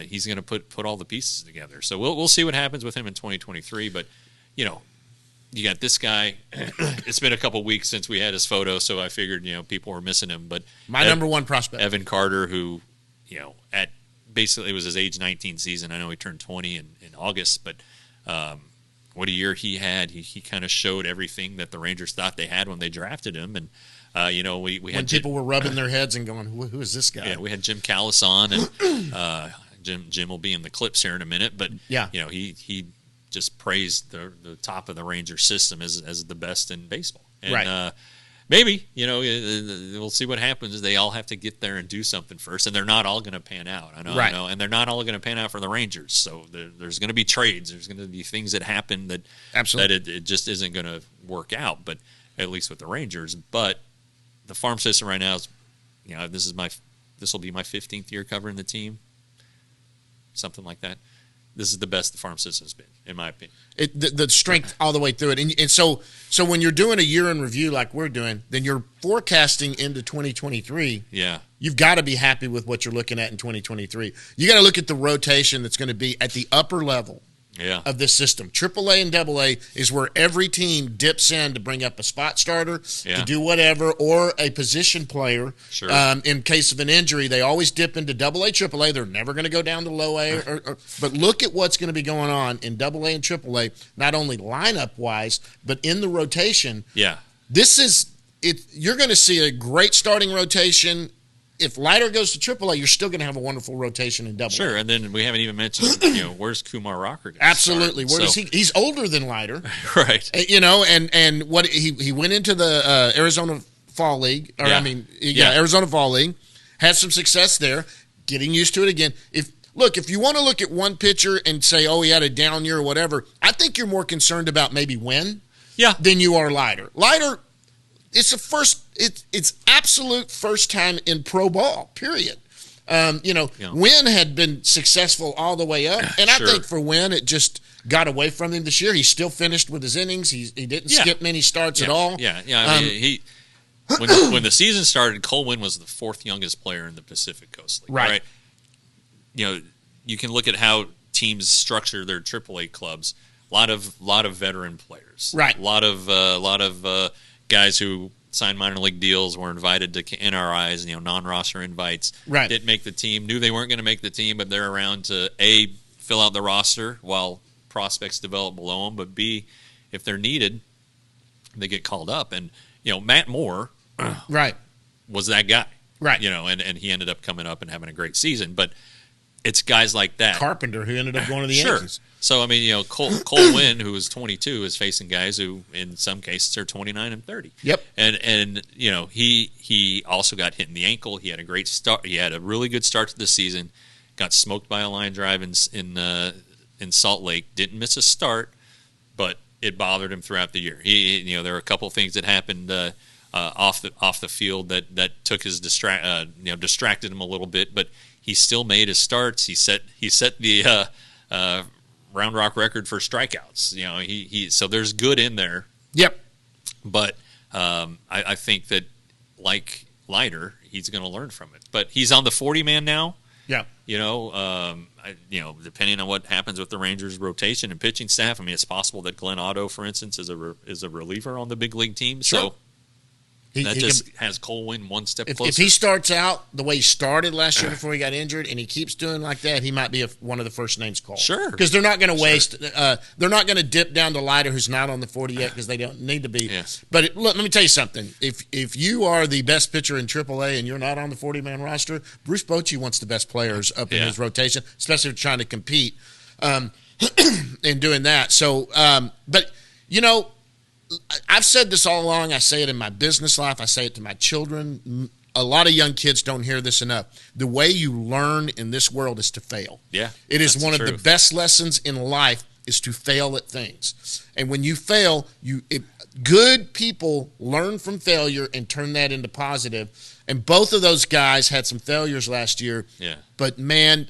[SPEAKER 4] he's going to put all the pieces together. So we'll see what happens with him in 2023, but you got this guy. It's been a couple weeks since we had his photo, so I figured people were missing him. But
[SPEAKER 3] my number one prospect,
[SPEAKER 4] Evan Carter, who at basically it was his age 19 season. I know he turned 20 in August, but what a year he had. He kind of showed everything that the Rangers thought they had when they drafted him, and we had
[SPEAKER 3] when people were rubbing their heads and going, "Who is this guy?"
[SPEAKER 4] Yeah, we had Jim Callis on, and Jim will be in the clips here in a minute, but he just praised the top of the Ranger system as the best in baseball. And,
[SPEAKER 3] right.
[SPEAKER 4] Maybe, we'll see what happens. They all have to get there and do something first, and they're not all going to pan out. I know, and they're not all going to pan out for the Rangers. So there's going to be trades. There's going to be things that happen that it just isn't going to work out. But at least with the Rangers, but the farm system right now is, this will be my 15th year covering the team, something like that. This is the best the farm system's been, in my opinion.
[SPEAKER 3] The strength all the way through it. And so when you're doing a year in review like we're doing, then you're forecasting into 2023.
[SPEAKER 4] Yeah.
[SPEAKER 3] You've got to be happy with what you're looking at in 2023. You got to look at the rotation that's going to be at the upper level of this system. AAA and AA is where every team dips in to bring up a spot starter, to do whatever, or a position player.
[SPEAKER 4] Sure.
[SPEAKER 3] In case of an injury, they always dip into AA, AAA. They're never going to go down to low A. But look at what's going to be going on in AA and AAA, not only lineup-wise, but in the rotation.
[SPEAKER 4] Yeah.
[SPEAKER 3] This is it. You're going to see a great starting rotation. If Leiter goes to AAA, you're still going to have a wonderful rotation in AA.
[SPEAKER 4] Sure, and then we haven't even mentioned, where's Kumar Rocker?
[SPEAKER 3] Absolutely. Where does he? He's older than Leiter,
[SPEAKER 4] right?
[SPEAKER 3] And what he went into the Arizona Fall League, Arizona Fall League, had some success there, getting used to it again. If you want to look at one pitcher and say, oh, he had a down year or whatever, I think you're more concerned about maybe Wynn, than you are Leiter. Leiter. It's absolute first time in pro ball, period. Wynn had been successful all the way up, and I think for Wynn it just got away from him this year. He still finished with his innings. He didn't skip many starts at all.
[SPEAKER 4] Yeah. I mean, when the season started, Cole Wynn was the fourth youngest player in the Pacific Coast League.
[SPEAKER 3] Right.
[SPEAKER 4] You can look at how teams structure their AAA clubs. A lot of veteran players.
[SPEAKER 3] Right.
[SPEAKER 4] A lot of guys who signed minor league deals were invited to NRIs, non-roster invites.
[SPEAKER 3] Right.
[SPEAKER 4] Didn't make the team. Knew they weren't going to make the team, but they're around to A, fill out the roster while prospects develop below them, but B, if they're needed, they get called up. And Matt Moore, was that guy,
[SPEAKER 3] right?
[SPEAKER 4] And he ended up coming up and having a great season. But it's guys like that.
[SPEAKER 3] Carpenter, who ended up going to the Yankees.
[SPEAKER 4] So, I mean, Cole Wynn, who is 22, is facing guys who, in some cases, are 29 and 30.
[SPEAKER 3] Yep.
[SPEAKER 4] And he also got hit in the ankle. He had a great start. He had a really good start to the season. Got smoked by a line drive in Salt Lake. Didn't miss a start, but it bothered him throughout the year. There were a couple of things that happened off the field that took his distracted him a little bit, but he still made his starts. He set the Round Rock record for strikeouts. So there's good in there.
[SPEAKER 3] Yep.
[SPEAKER 4] But I think that, like Leiter, he's going to learn from it. But he's on the 40-man now.
[SPEAKER 3] Yeah.
[SPEAKER 4] Depending on what happens with the Rangers' rotation and pitching staff, I mean, it's possible that Glenn Otto, for instance, is a reliever on the big league team.
[SPEAKER 3] Sure.
[SPEAKER 4] So has Cole Wynn one step closer.
[SPEAKER 3] If he starts out the way he started last year before he got injured, and he keeps doing like that, he might be one of the first names called.
[SPEAKER 4] Sure.
[SPEAKER 3] Because they're not going to waste. They're not going to dip down to Leiter, who's not on the 40 yet, because they don't need to be.
[SPEAKER 4] Yes.
[SPEAKER 3] But look, let me tell you something. If you are the best pitcher in AAA and you're not on the 40-man roster, Bruce Bochy wants the best players up in his rotation, especially if you're trying to compete in doing that. So, but I've said this all along. I say it in my business life. I say it to my children. A lot of young kids don't hear this enough. The way you learn in this world is to fail.
[SPEAKER 4] Yeah,
[SPEAKER 3] it is one of the best lessons in life is to fail at things. And when you fail, good people learn from failure and turn that into positive. And both of those guys had some failures last year.
[SPEAKER 4] Yeah.
[SPEAKER 3] But, man,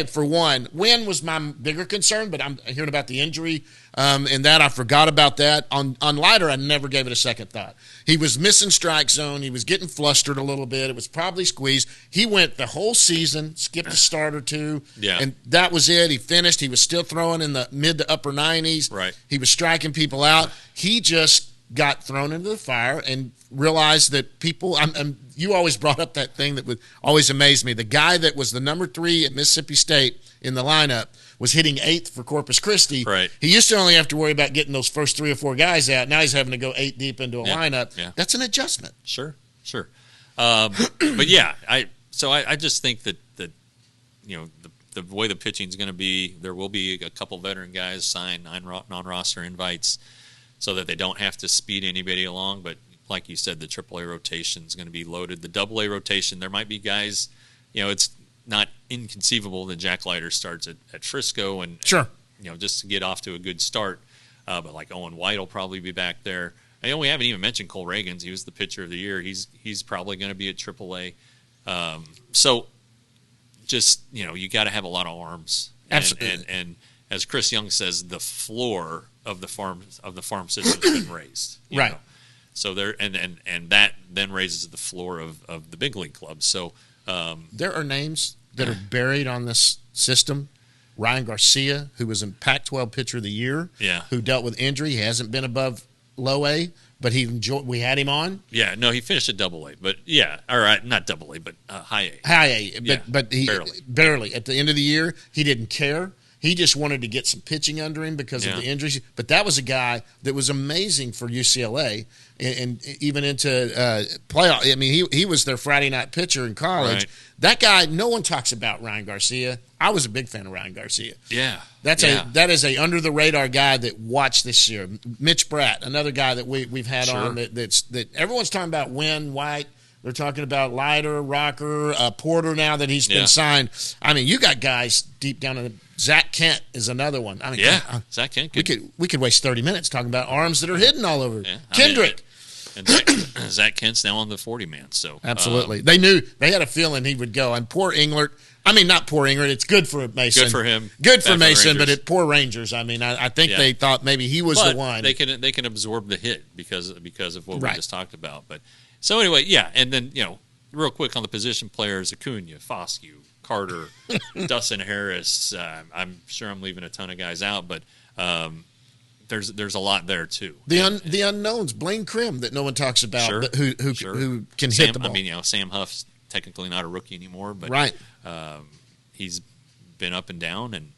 [SPEAKER 3] for one, Wynn was my bigger concern, but I'm hearing about the injury and that. I forgot about that. On Leiter, I never gave it a second thought. He was missing strike zone. He was getting flustered a little bit. It was probably squeezed. He went the whole season, skipped a start or two, and that was it. He finished. He was still throwing in the mid to upper 90s.
[SPEAKER 4] Right.
[SPEAKER 3] He was striking people out. He just got thrown into the fire and realized that people you always brought up that thing that would always amaze me. The guy that was the number 3 at Mississippi State in the lineup was hitting 8th for Corpus Christi.
[SPEAKER 4] Right.
[SPEAKER 3] He used to only have to worry about getting those first 3 or 4 guys out. Now he's having to go 8 deep into a lineup.
[SPEAKER 4] Yeah.
[SPEAKER 3] That's an adjustment.
[SPEAKER 4] Sure. But yeah, I just think that the way the pitching is going to be, there will be a couple veteran guys sign non-roster invites so that they don't have to speed anybody along. But like you said, the AAA rotation is going to be loaded. The AA rotation, there might be guys, it's not inconceivable that Jack Leiter starts at Frisco and
[SPEAKER 3] sure,
[SPEAKER 4] just to get off to a good start. But like Owen White will probably be back there. I know we haven't even mentioned Cole Reagans. He was the pitcher of the year. He's probably going to be at AAA. So just, you got to have a lot of arms.
[SPEAKER 3] Absolutely.
[SPEAKER 4] And as Chris Young says, the floor of the farm system has been raised.
[SPEAKER 3] Right.
[SPEAKER 4] know. So there and that then raises the floor of the big league clubs. So
[SPEAKER 3] there are names that are buried on this system. Ryan Garcia, who was in Pac-12 Pitcher of the Year, who dealt with injury. He hasn't been above low A, but we had him on.
[SPEAKER 4] Yeah, no, he finished at Double A, but all right, not Double A, but High A.
[SPEAKER 3] High A, but he
[SPEAKER 4] barely.
[SPEAKER 3] At the end of the year, he didn't care. He just wanted to get some pitching under him because of the injuries. But that was a guy that was amazing for UCLA and even into playoff. I mean, he was their Friday night pitcher in college. Right. That guy, no one talks about Ryan Garcia. I was a big fan of Ryan Garcia.
[SPEAKER 4] Yeah.
[SPEAKER 3] That is a under the radar guy that watched this year. Mitch Bratt, another guy that we've had on that everyone's talking about. Wynn, White. They're talking about Leiter, Rocker, Porter now that he's been signed. I mean, you got guys deep down in the Zach Kent is another one. I mean,
[SPEAKER 4] Zach Kent.
[SPEAKER 3] We could waste 30 minutes talking about arms that are hidden all over. Yeah. Kendrick.
[SPEAKER 4] And Zach Kent's now on the 40-man. So
[SPEAKER 3] absolutely. They had a feeling he would go. And poor Englert. I mean, not poor Englert. It's good for Mason.
[SPEAKER 4] Good for him.
[SPEAKER 3] Good for Mason, but poor Rangers. I mean, I think they thought maybe he was the one.
[SPEAKER 4] They can absorb the hit because of what we just talked about. But so anyway, and then real quick on the position players: Acuna, Foscue, Carter, Dustin Harris. I'm sure I'm leaving a ton of guys out, but there's a lot there too.
[SPEAKER 3] The unknowns: Blaine Krim, that no one talks about, who can hit the ball.
[SPEAKER 4] I mean, Sam Huff's technically not a rookie anymore, but he's been up and down, and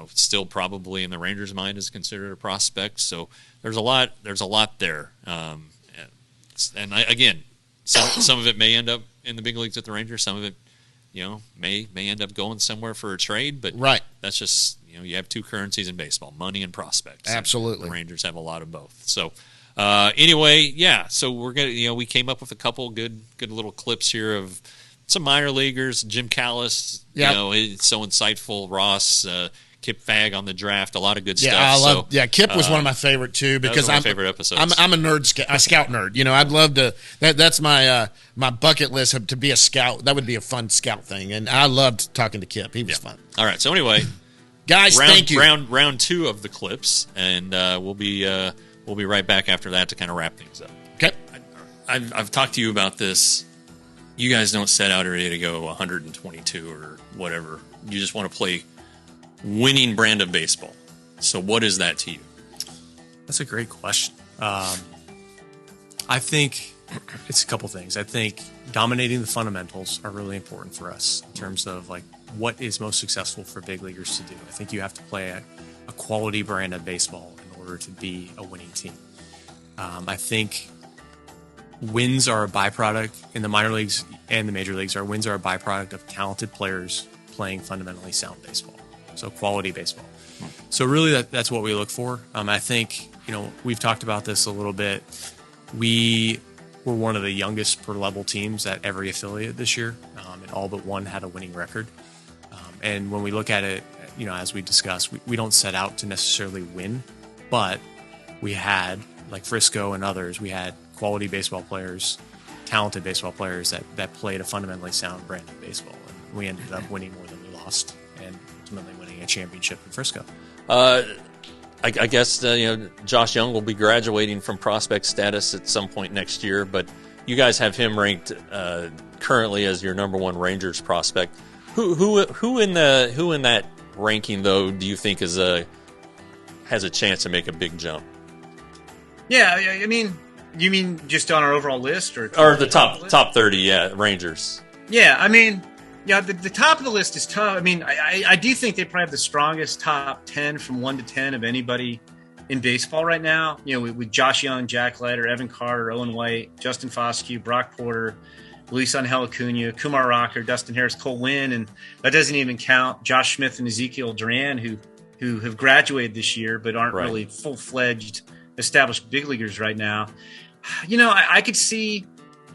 [SPEAKER 4] still probably in the Rangers' mind is considered a prospect. So there's a lot there, and again, some of it may end up in the big leagues at the Rangers. Some of it, may end up going somewhere for a trade. But that's just you have two currencies in baseball: money and prospects.
[SPEAKER 3] Absolutely,
[SPEAKER 4] and the Rangers have a lot of both. So. Anyway, so we're gonna, we came up with a couple good little clips here of some minor leaguers. Jim Callis, it's so insightful. Ross, Kip Fagg on the draft, a lot of good stuff.
[SPEAKER 3] I love. Kip was one of my favorite too because
[SPEAKER 4] my favorite episodes.
[SPEAKER 3] I'm a nerd, a scout nerd. I'd love to. That's my my bucket list to be a scout. That would be a fun scout thing, and I loved talking to Kip. He was fun.
[SPEAKER 4] All right, so anyway,
[SPEAKER 3] guys, thank you.
[SPEAKER 4] Round 2 of the clips, and we'll be right back after that to kind of wrap things up.
[SPEAKER 3] Okay.
[SPEAKER 4] I've talked to you about this. You guys don't set out ready to go 122 or whatever. You just want to play winning brand of baseball. So what is that to you?
[SPEAKER 14] That's a great question. I think it's a couple things. I think dominating the fundamentals are really important for us in terms of what is most successful for big leaguers to do. I think you have to play a quality brand of baseball to be a winning team. I think wins are a byproduct in the minor leagues and the major leagues. Wins are a byproduct of talented players playing fundamentally sound baseball, so quality baseball. So really that's what we look for. I think, we've talked about this a little bit. We were one of the youngest per level teams at every affiliate this year, and all but one had a winning record. And when we look at it, as we discussed, we don't set out to necessarily win, but we had, like Frisco and others, we had quality baseball players, talented baseball players that played a fundamentally sound brand of baseball. And we ended up winning more than we lost, and ultimately winning a championship in Frisco.
[SPEAKER 4] I guess Josh Young will be graduating from prospect status at some point next year, but you guys have him ranked currently as your number one Rangers prospect. Who in that ranking though do you think has a chance to make a big jump?
[SPEAKER 15] Yeah, I mean, you mean just on our overall list, or
[SPEAKER 4] the top 30? Yeah, Rangers.
[SPEAKER 15] Yeah, I mean, the top of the list is tough. I mean, I do think they probably have the strongest top 10 from 1 to 10 of anybody in baseball right now. With Josh Young, Jack Leiter, Evan Carter, Owen White, Justin Foscue, Brock Porter, Luis Angel Acuna, Kumar Rocker, Dustin Harris, Cole Winn, and that doesn't even count Josh Smith and Ezekiel Duran, who have graduated this year but aren't really full-fledged established big leaguers right now. I could see.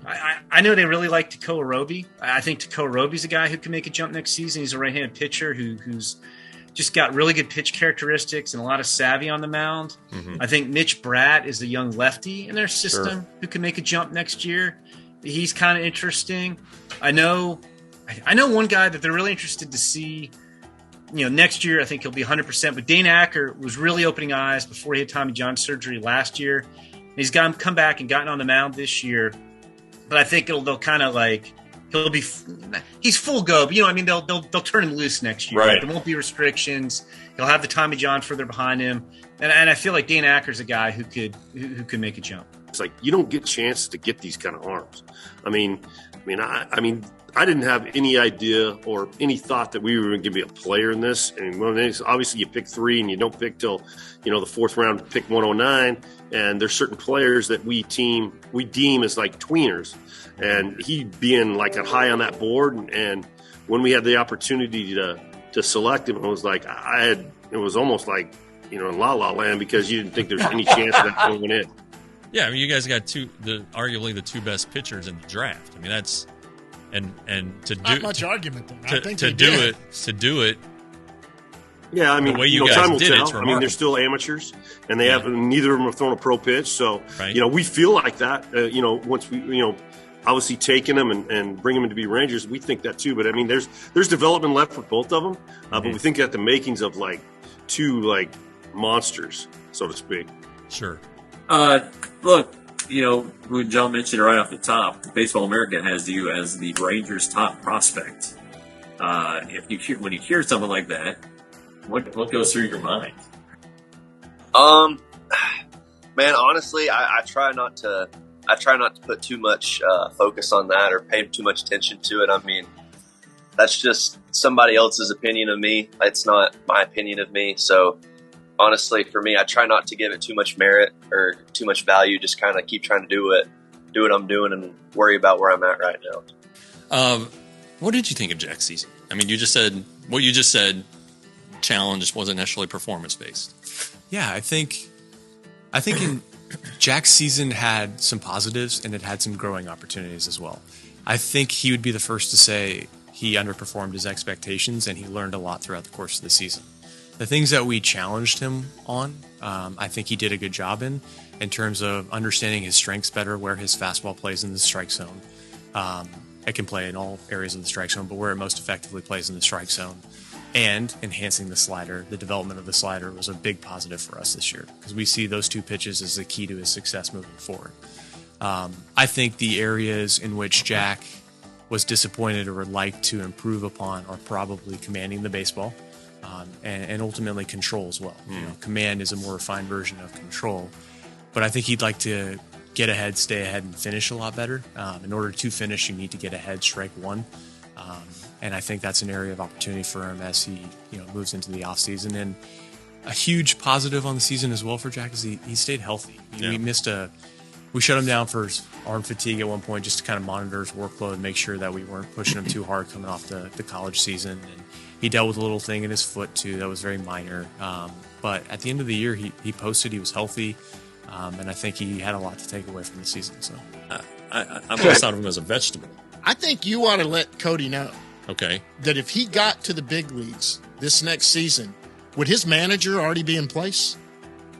[SPEAKER 15] I know they really like Tekoa Roby. I think Tekoa Roby's a guy who can make a jump next season. He's a right-handed pitcher who's just got really good pitch characteristics and a lot of savvy on the mound. Mm-hmm. I think Mitch Bratt is a young lefty in their system who can make a jump next year. He's kind of interesting. I know one guy that they're really interested to see. Next year I think he'll be 100%. But Dane Acker was really opening eyes before he had Tommy John surgery last year. He's come back and gotten on the mound this year. But I think they'll kind of he's full go. But, they'll turn him loose next year.
[SPEAKER 4] Right.
[SPEAKER 15] There won't be restrictions. He'll have the Tommy John further behind him. And I feel like Dane Acker's a guy who could make a jump.
[SPEAKER 16] It's like you don't get chances to get these kind of arms. I mean, I didn't have any idea or any thought that we were going to be a player in this. And obviously you pick 3 and you don't pick till, the fourth round, pick 109. And there's certain players that we deem as like tweeners. And he being like high on that board. And when we had the opportunity to select him, it was like, it was almost like, in La La Land, because you didn't think there's any chance of that going in.
[SPEAKER 4] Yeah. I mean, you guys got arguably the 2 best pitchers in the draft. I mean, that's, and to do
[SPEAKER 3] not much argument there. I think
[SPEAKER 4] to do it.
[SPEAKER 16] Yeah, I mean,
[SPEAKER 4] the way you guys
[SPEAKER 16] time will
[SPEAKER 4] did
[SPEAKER 16] tell.
[SPEAKER 4] it's
[SPEAKER 16] I mean, they're still amateurs, and they have neither of them have thrown a pro pitch. So, we feel like that. Once we, obviously taking them and bringing them to be Rangers, we think that too. But I mean, there's development left for both of them. But we think that the makings of 2 monsters, so to speak.
[SPEAKER 4] Sure.
[SPEAKER 8] Look, when John mentioned it right off the top, Baseball America has you as the Rangers' top prospect. When you hear something like that, what goes through your mind?
[SPEAKER 13] Man, honestly, I try not to put too much focus on that or pay too much attention to it. I mean, that's just somebody else's opinion of me. It's not my opinion of me. So honestly, for me, I try not to give it too much merit or too much value. Just kind of keep trying to do what I'm doing and worry about where I'm at right now.
[SPEAKER 4] What did you think of Jack's season? I mean, you just said challenge wasn't necessarily performance based.
[SPEAKER 14] Yeah, I think in Jack's season had some positives and it had some growing opportunities as well. I think he would be the first to say he underperformed his expectations and he learned a lot throughout the course of the season. The things that we challenged him on, I think he did a good job in terms of understanding his strengths better, where his fastball plays in the strike zone. It can play in all areas of the strike zone, but where it most effectively plays in the strike zone. And enhancing the slider, the development of the slider was a big positive for us this year because we see those 2 pitches as the key to his success moving forward. I think the areas in which Jack was disappointed or would like to improve upon are probably commanding the baseball. And ultimately control as well. Command is a more refined version of control, but I think he'd like to get ahead, stay ahead, and finish a lot better. In order to finish, you need to get ahead, strike 1, and I think that's an area of opportunity for him as he moves into the offseason. And a huge positive on the season as well for Jack is he stayed healthy. We shut him down for arm fatigue at one point just to kind of monitor his workload and make sure that we weren't pushing him too hard coming off the college season. And he dealt with a little thing in his foot too that was very minor. But at the end of the year, he posted, he was healthy, and I think he had a lot to take away from the season. So
[SPEAKER 4] I always thought of him as a vegetable.
[SPEAKER 3] I think you ought to let Cody know.
[SPEAKER 4] Okay.
[SPEAKER 3] that if he got to the big leagues this next season, would his manager already be in place?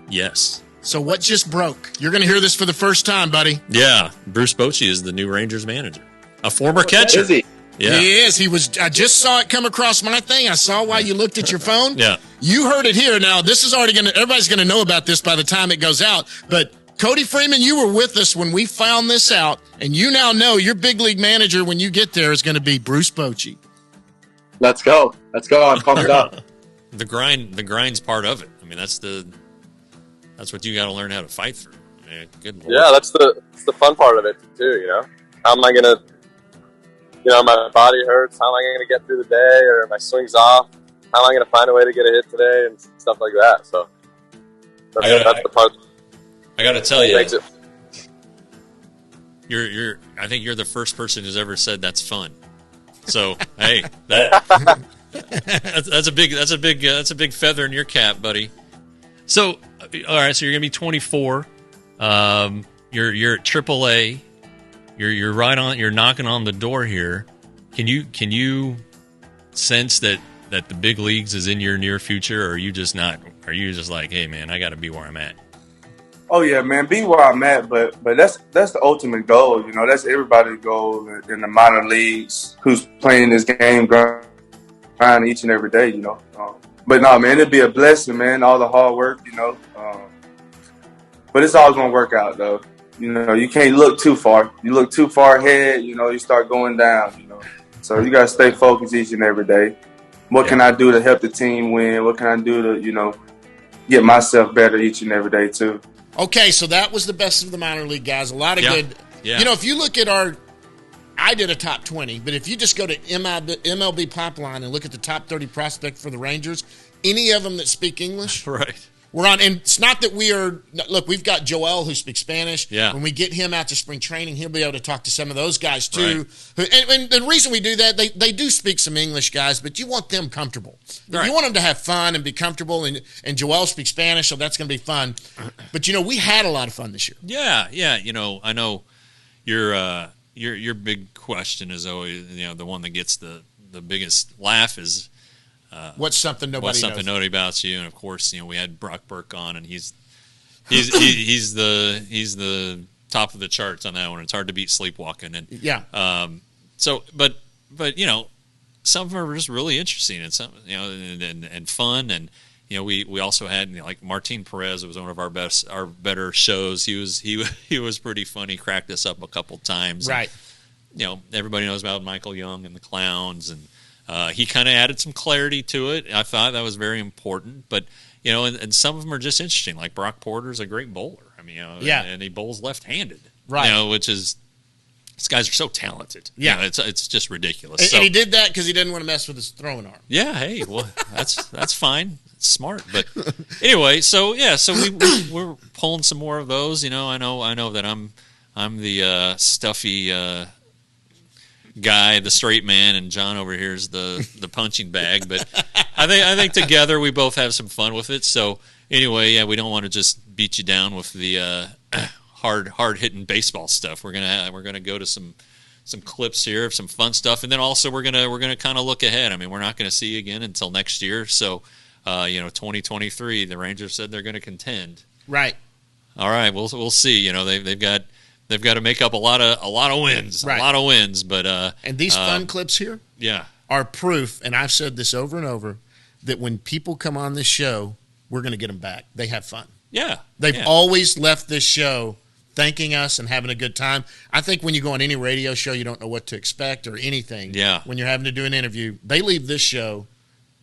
[SPEAKER 4] Yes.
[SPEAKER 3] So what just broke? You're going to hear this for the first time, buddy.
[SPEAKER 4] Yeah. Bruce Bochy is the new Rangers manager. A former catcher.
[SPEAKER 6] Is he?
[SPEAKER 4] Yeah.
[SPEAKER 3] He is. He was. I just saw it come across my thing. I saw why you looked at your phone.
[SPEAKER 4] Yeah.
[SPEAKER 3] You heard it here. Now, this is already going to, everybody's going to know about this by the time it goes out. But Cody Freeman, you were with us when we found this out, and you now know your big league manager when you get there is going to be Bruce Bochy.
[SPEAKER 6] Let's go. I'm pumped up.
[SPEAKER 4] The grind's part of it. I mean, that's what you got to learn how to fight through. I mean, good Lord.
[SPEAKER 13] Yeah, that's the fun part of it too. You know, how am I gonna? You know, my body hurts. How am I gonna get through the day? Or my swing's off. How am I gonna find a way to get a hit today and stuff like that? So that's the part.
[SPEAKER 4] I got to tell you,
[SPEAKER 13] makes it.
[SPEAKER 4] I think you're the first person who's ever said that's fun. So hey, that's a big feather in your cap, buddy. So all right, so you're gonna be 24. You're at AAA. You're right on. You're knocking on the door here. Can you sense that the big leagues is in your near future, or are you just not? Are you just like, hey man, I got to be where I'm at?
[SPEAKER 17] Oh yeah, man, be where I'm at, but that's the ultimate goal. You know, that's everybody's goal in the minor leagues who's playing this game, grinding each and every day. You know, but no, man, it'd be a blessing, man. All the hard work, you know, but it's always gonna work out, though. You know, you can't look too far. You look too far ahead, you know, you start going down. You know, so you gotta stay focused each and every day. What can I do to help the team win? What can I do to, you know, get myself better each and every day too?
[SPEAKER 3] Okay, so that was the best of the minor league guys. A lot of good.
[SPEAKER 4] Yeah.
[SPEAKER 3] You know, if you look at I did a top 20, but if you just go to MLB Pipeline and look at the top 30 prospects for the Rangers, any of them that speak English,
[SPEAKER 4] right?
[SPEAKER 3] We're on, and it's not that we are. Look, we've got Joel who speaks Spanish.
[SPEAKER 4] Yeah.
[SPEAKER 3] When we get him out to spring training, he'll be able to talk to some of those guys too. Right. And the reason we do that, they do speak some English, guys, but you want them comfortable. Right. You want them to have fun and be comfortable. And Joel speaks Spanish, so that's going to be fun. But you know, we had a lot of fun this year.
[SPEAKER 4] Yeah. You know, I know your big question is always, you know, the one that gets the biggest laugh is.
[SPEAKER 3] What's something nobody knows
[SPEAKER 4] about you? And of course, you know, we had Brock Burke on, and he's the top of the charts on that one. It's hard to beat sleepwalking, and but you know, some of them are just really interesting, and some, you know, and fun, and you know, we also had, you know, like Martin Perez was one of our better shows. He was pretty funny, cracked us up a couple times,
[SPEAKER 3] right?
[SPEAKER 4] And, you know, everybody knows about Michael Young and the Clowns, and he kind of added some clarity to it. I thought that was very important. But, you know, and some of them are just interesting. Like Brock Porter's a great bowler. I mean, you know, and he bowls left-handed.
[SPEAKER 3] Right.
[SPEAKER 4] You know, which is, these guys are so talented.
[SPEAKER 3] Yeah.
[SPEAKER 4] You know, it's just ridiculous.
[SPEAKER 3] And he did that because he didn't want to mess with his throwing arm.
[SPEAKER 4] Yeah, hey, well, that's fine. It's smart. But anyway, so we're pulling some more of those. You know, I know that I'm the stuffy guy, the straight man, and John over here is the punching bag. But I think together we both have some fun with it. So anyway, yeah, we don't want to just beat you down with the hard hitting baseball stuff. We're gonna go to some clips here of some fun stuff, and then also we're gonna kind of look ahead. I mean, we're not gonna see you again until next year. So 2023, the Rangers said they're gonna contend.
[SPEAKER 3] Right.
[SPEAKER 4] All right, we'll see. You know, they've got to make up a lot of wins,
[SPEAKER 3] right.
[SPEAKER 4] A lot of wins. But
[SPEAKER 3] and these fun clips here, are proof. And I've said this over and over that when people come on this show, we're going to get them back. They have fun.
[SPEAKER 4] Yeah,
[SPEAKER 3] they've always left this show thanking us and having a good time. I think when you go on any radio show, you don't know what to expect or anything.
[SPEAKER 4] Yeah.
[SPEAKER 3] When you're having to do an interview, they leave this show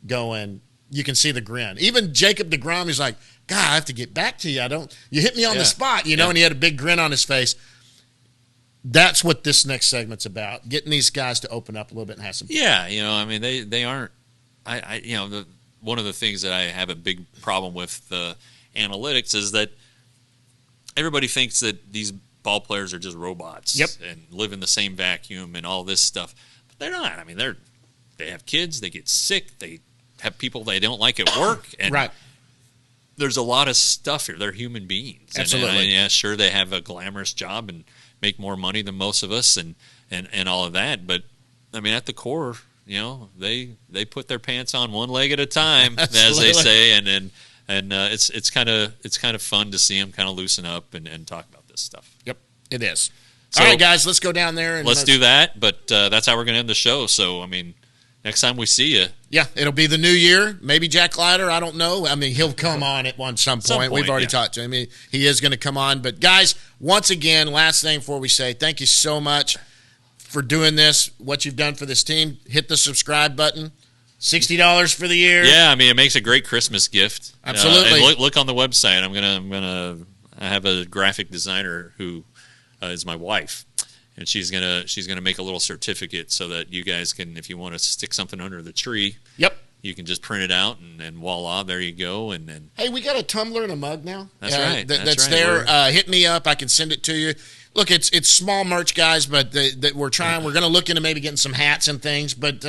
[SPEAKER 3] going. You can see the grin. Even Jacob deGrom is like, God, I have to get back to you. You hit me on the spot, you know, and he had a big grin on his face. That's what this next segment's about, getting these guys to open up a little bit and have some fun.
[SPEAKER 4] Yeah, you know, I mean, they aren't one of the things that I have a big problem with the analytics is that everybody thinks that these ball players are just robots and live in the same vacuum and all this stuff. But they're not. I mean, they have kids, they get sick, they have people they don't like at work, and there's a lot of stuff here. They're human beings.
[SPEAKER 3] Absolutely.
[SPEAKER 4] And sure, they have a glamorous job and make more money than most of us and all of that. But, I mean, at the core, they put their pants on one leg at a time, as they say, and it's kind of fun to see them kind of loosen up and talk about this stuff.
[SPEAKER 3] Yep, it is.
[SPEAKER 4] So,
[SPEAKER 3] all right, guys, let's go down there and
[SPEAKER 4] let's do that. But that's how we're going to end the show. So, I mean, next time we see you,
[SPEAKER 3] yeah, it'll be the new year. Maybe Jack Leiter. I don't know. I mean, he'll come on at some point. We've already talked to him. He is going to come on. But guys, once again, last thing before we say, thank you so much for doing this. What you've done for this team. Hit the subscribe button. $60 for the year.
[SPEAKER 4] Yeah, I mean, it makes a great Christmas gift.
[SPEAKER 3] Absolutely.
[SPEAKER 4] And look on the website. I have a graphic designer who is my wife, and she's gonna make a little certificate so that you guys can, if you want to stick something under the tree,
[SPEAKER 3] yep,
[SPEAKER 4] you can just print it out and voila, there you go. And then
[SPEAKER 3] hey, we got a tumbler and a mug now.
[SPEAKER 4] That's right.
[SPEAKER 3] That's right. There. Hit me up. I can send it to you. Look, it's small merch, guys, but that we're trying. We're going to look into maybe getting some hats and things, but.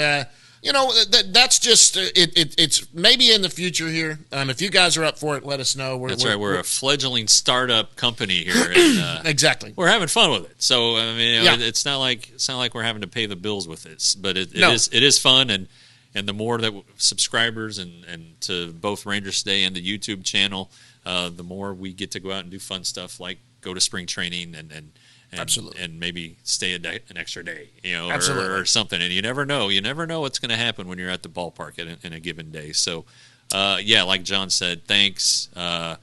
[SPEAKER 3] That's just it's maybe in the future here. If you guys are up for it, let us know.
[SPEAKER 4] We're a fledgling startup company here. And,
[SPEAKER 3] exactly.
[SPEAKER 4] We're having fun with it. So I mean, it's not like we're having to pay the bills with this, but it is fun, and the more that subscribers and to both Rangers Today and the YouTube channel, the more we get to go out and do fun stuff like go to spring training and
[SPEAKER 3] absolutely, and
[SPEAKER 4] maybe stay an extra day, or something. And you never know what's going to happen when you're at the ballpark in a given day. So, like John said, thanks. I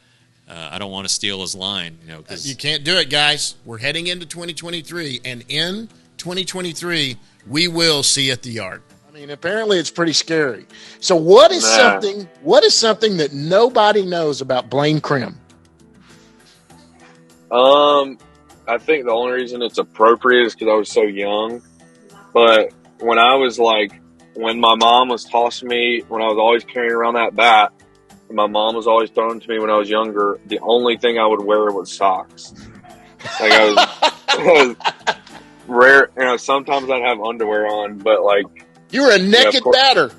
[SPEAKER 4] don't want to steal his line, because
[SPEAKER 3] you can't do it, guys. We're heading into 2023, and in 2023, we will see you at the yard.
[SPEAKER 18] I mean, apparently it's pretty scary. So, what is something that nobody knows about Blaine Crim?
[SPEAKER 19] I think the only reason it's appropriate is because I was so young. But when my mom was tossing me, when I was always carrying around that bat, and my mom was always throwing it to me when I was younger, the only thing I would wear was socks. Like I was rare. Sometimes I'd have underwear on, but
[SPEAKER 18] you were a naked batter.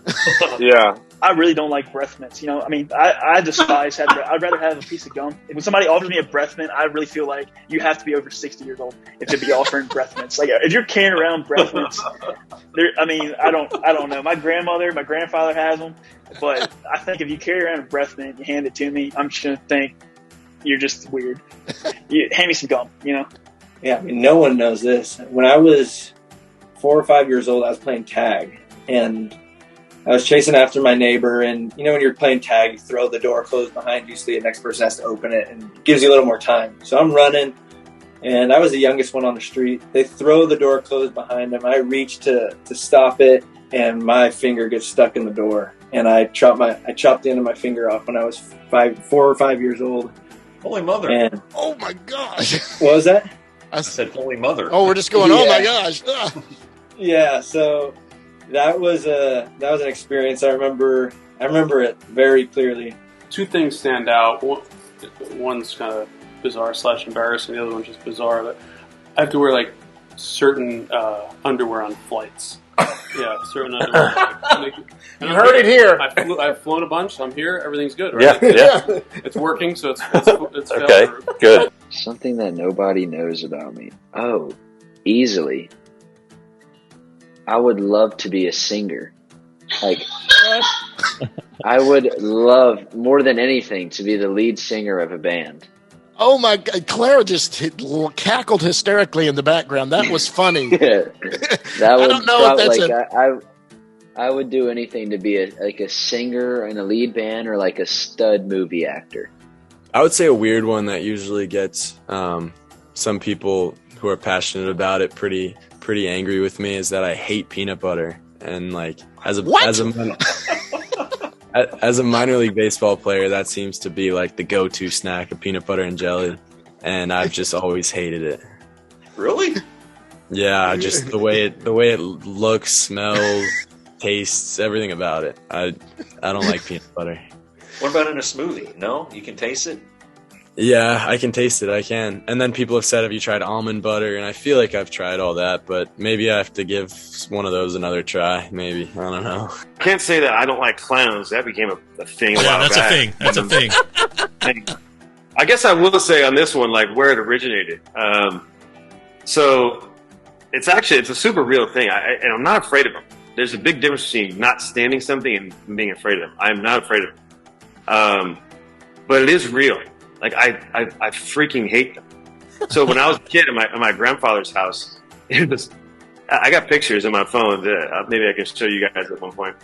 [SPEAKER 19] Yeah.
[SPEAKER 20] I really don't like breath mints. I despise I'd rather have a piece of gum. When somebody offers me a breath mint, I really feel like you have to be over 60 years old if to be offering breath mints. Like if you're carrying around breath mints, I don't know. My grandfather has them, but I think if you carry around a breath mint, you hand it to me, I'm just gonna think you're just weird. You hand me some gum,
[SPEAKER 21] Yeah, no one knows this. When I was 4 or 5 years old, I was playing tag, and I was chasing after my neighbor, and when you're playing tag, you throw the door closed behind you so the next person has to open it, and it gives you a little more time. So I'm running, and I was the youngest one on the street. They throw the door closed behind them. I reach to stop it, and my finger gets stuck in the door, and I chopped the end of my finger off when I was 4 or 5 years old.
[SPEAKER 8] Holy mother!
[SPEAKER 21] And,
[SPEAKER 18] oh my gosh!
[SPEAKER 21] What was that?
[SPEAKER 8] I said, holy mother!
[SPEAKER 18] Oh, we're just going. Yeah. Oh my gosh!
[SPEAKER 21] Yeah. So. That was an experience. I remember it very clearly.
[SPEAKER 22] Two things stand out. One's kind of bizarre / embarrassing. The other one's just bizarre. But I have to wear certain underwear on flights. Yeah, certain underwear.
[SPEAKER 18] You heard it here.
[SPEAKER 22] I've flown a bunch. I'm here. Everything's good, right?
[SPEAKER 5] Yeah.
[SPEAKER 22] It's working, so it's
[SPEAKER 5] okay. Good.
[SPEAKER 23] Something that nobody knows about me. Oh, easily. I would love to be a singer. I would love more than anything to be the lead singer of a band.
[SPEAKER 18] Oh my God. Clara just cackled hysterically in the background. That was funny.
[SPEAKER 23] Yeah.
[SPEAKER 18] I don't know if that's
[SPEAKER 23] I would do anything to be a singer in a lead band or a stud movie actor.
[SPEAKER 24] I would say a weird one that usually gets some people who are passionate about it pretty angry with me is that I hate peanut butter, and as a minor league baseball player, that seems to be the go-to snack of peanut butter and jelly, and I've just always hated it.
[SPEAKER 8] Really?
[SPEAKER 24] Yeah, just the way it looks, smells, tastes, everything about it. I don't like peanut butter.
[SPEAKER 8] What about in a smoothie? No, you can taste it.
[SPEAKER 24] Yeah, I can taste it. I can. And then people have said, have you tried almond butter? And I feel like I've tried all that, but maybe I have to give one of those another try. Maybe. I don't know.
[SPEAKER 16] I can't say that I don't like clowns. That became a thing a while back.
[SPEAKER 4] That's a thing.
[SPEAKER 16] I guess I will say on this one, where it originated. So it's a super real thing. And I'm not afraid of them.
[SPEAKER 1] there's a big difference between not standing something and being afraid of them. I'm not afraid of them. But it is real. Like I freaking hate them. So when I was a kid at my grandfather's house, I got pictures on my phone that maybe I can show you guys at one point.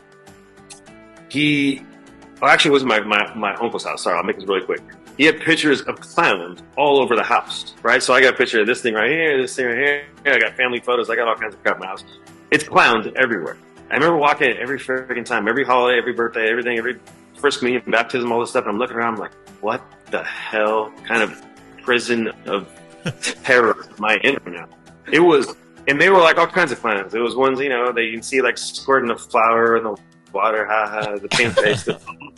[SPEAKER 1] Actually, it was my uncle's house. Sorry, I'll make this really quick. He had pictures of clowns all over the house, right? So I got a picture of this thing right here, this thing right here. I got family photos. I got all kinds of crap in my house. It's clowns everywhere. I remember walking it every freaking time, every holiday, every birthday, everything, every first communion, baptism, all this stuff. And I'm looking around, I'm like, what the hell kind of prison of terror am I in right now? It was, and they were like all kinds of clowns. It was ones, you know, that you can see like squirting a flower in the water, the pan face,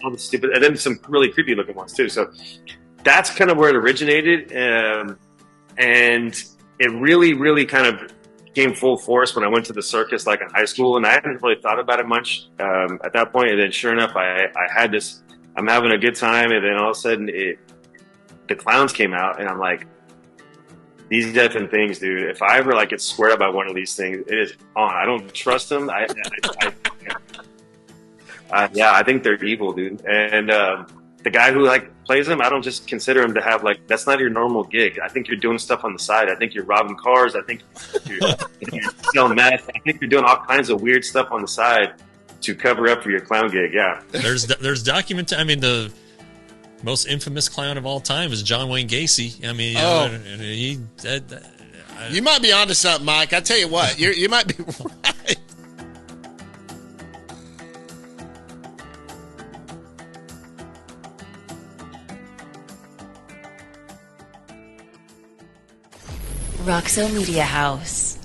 [SPEAKER 1] all the stupid, and then some really creepy looking ones too. So that's kind of where it originated, and it really, really kind of came full force when I went to the circus, like in high school, and I hadn't really thought about it much at that point. And then, sure enough, I had this. I'm having a good time, and then all of a sudden, the clowns came out, and I'm like, these effing things, dude. If I ever like get squared up by one of these things, it is on. I don't trust them. I think they're evil, dude. And the guy who like plays them, I don't just consider him to have like, that's not your normal gig. I think you're doing stuff on the side. I think you're robbing cars. I think you're selling meth. I think you're doing all kinds of weird stuff on the side to cover up for your clown gig. Yeah.
[SPEAKER 4] There's document. I mean, the most infamous clown of all time is John Wayne Gacy. I mean,
[SPEAKER 3] you might be onto something, Mike. I tell you what, you might be right.
[SPEAKER 2] Roxo Media House.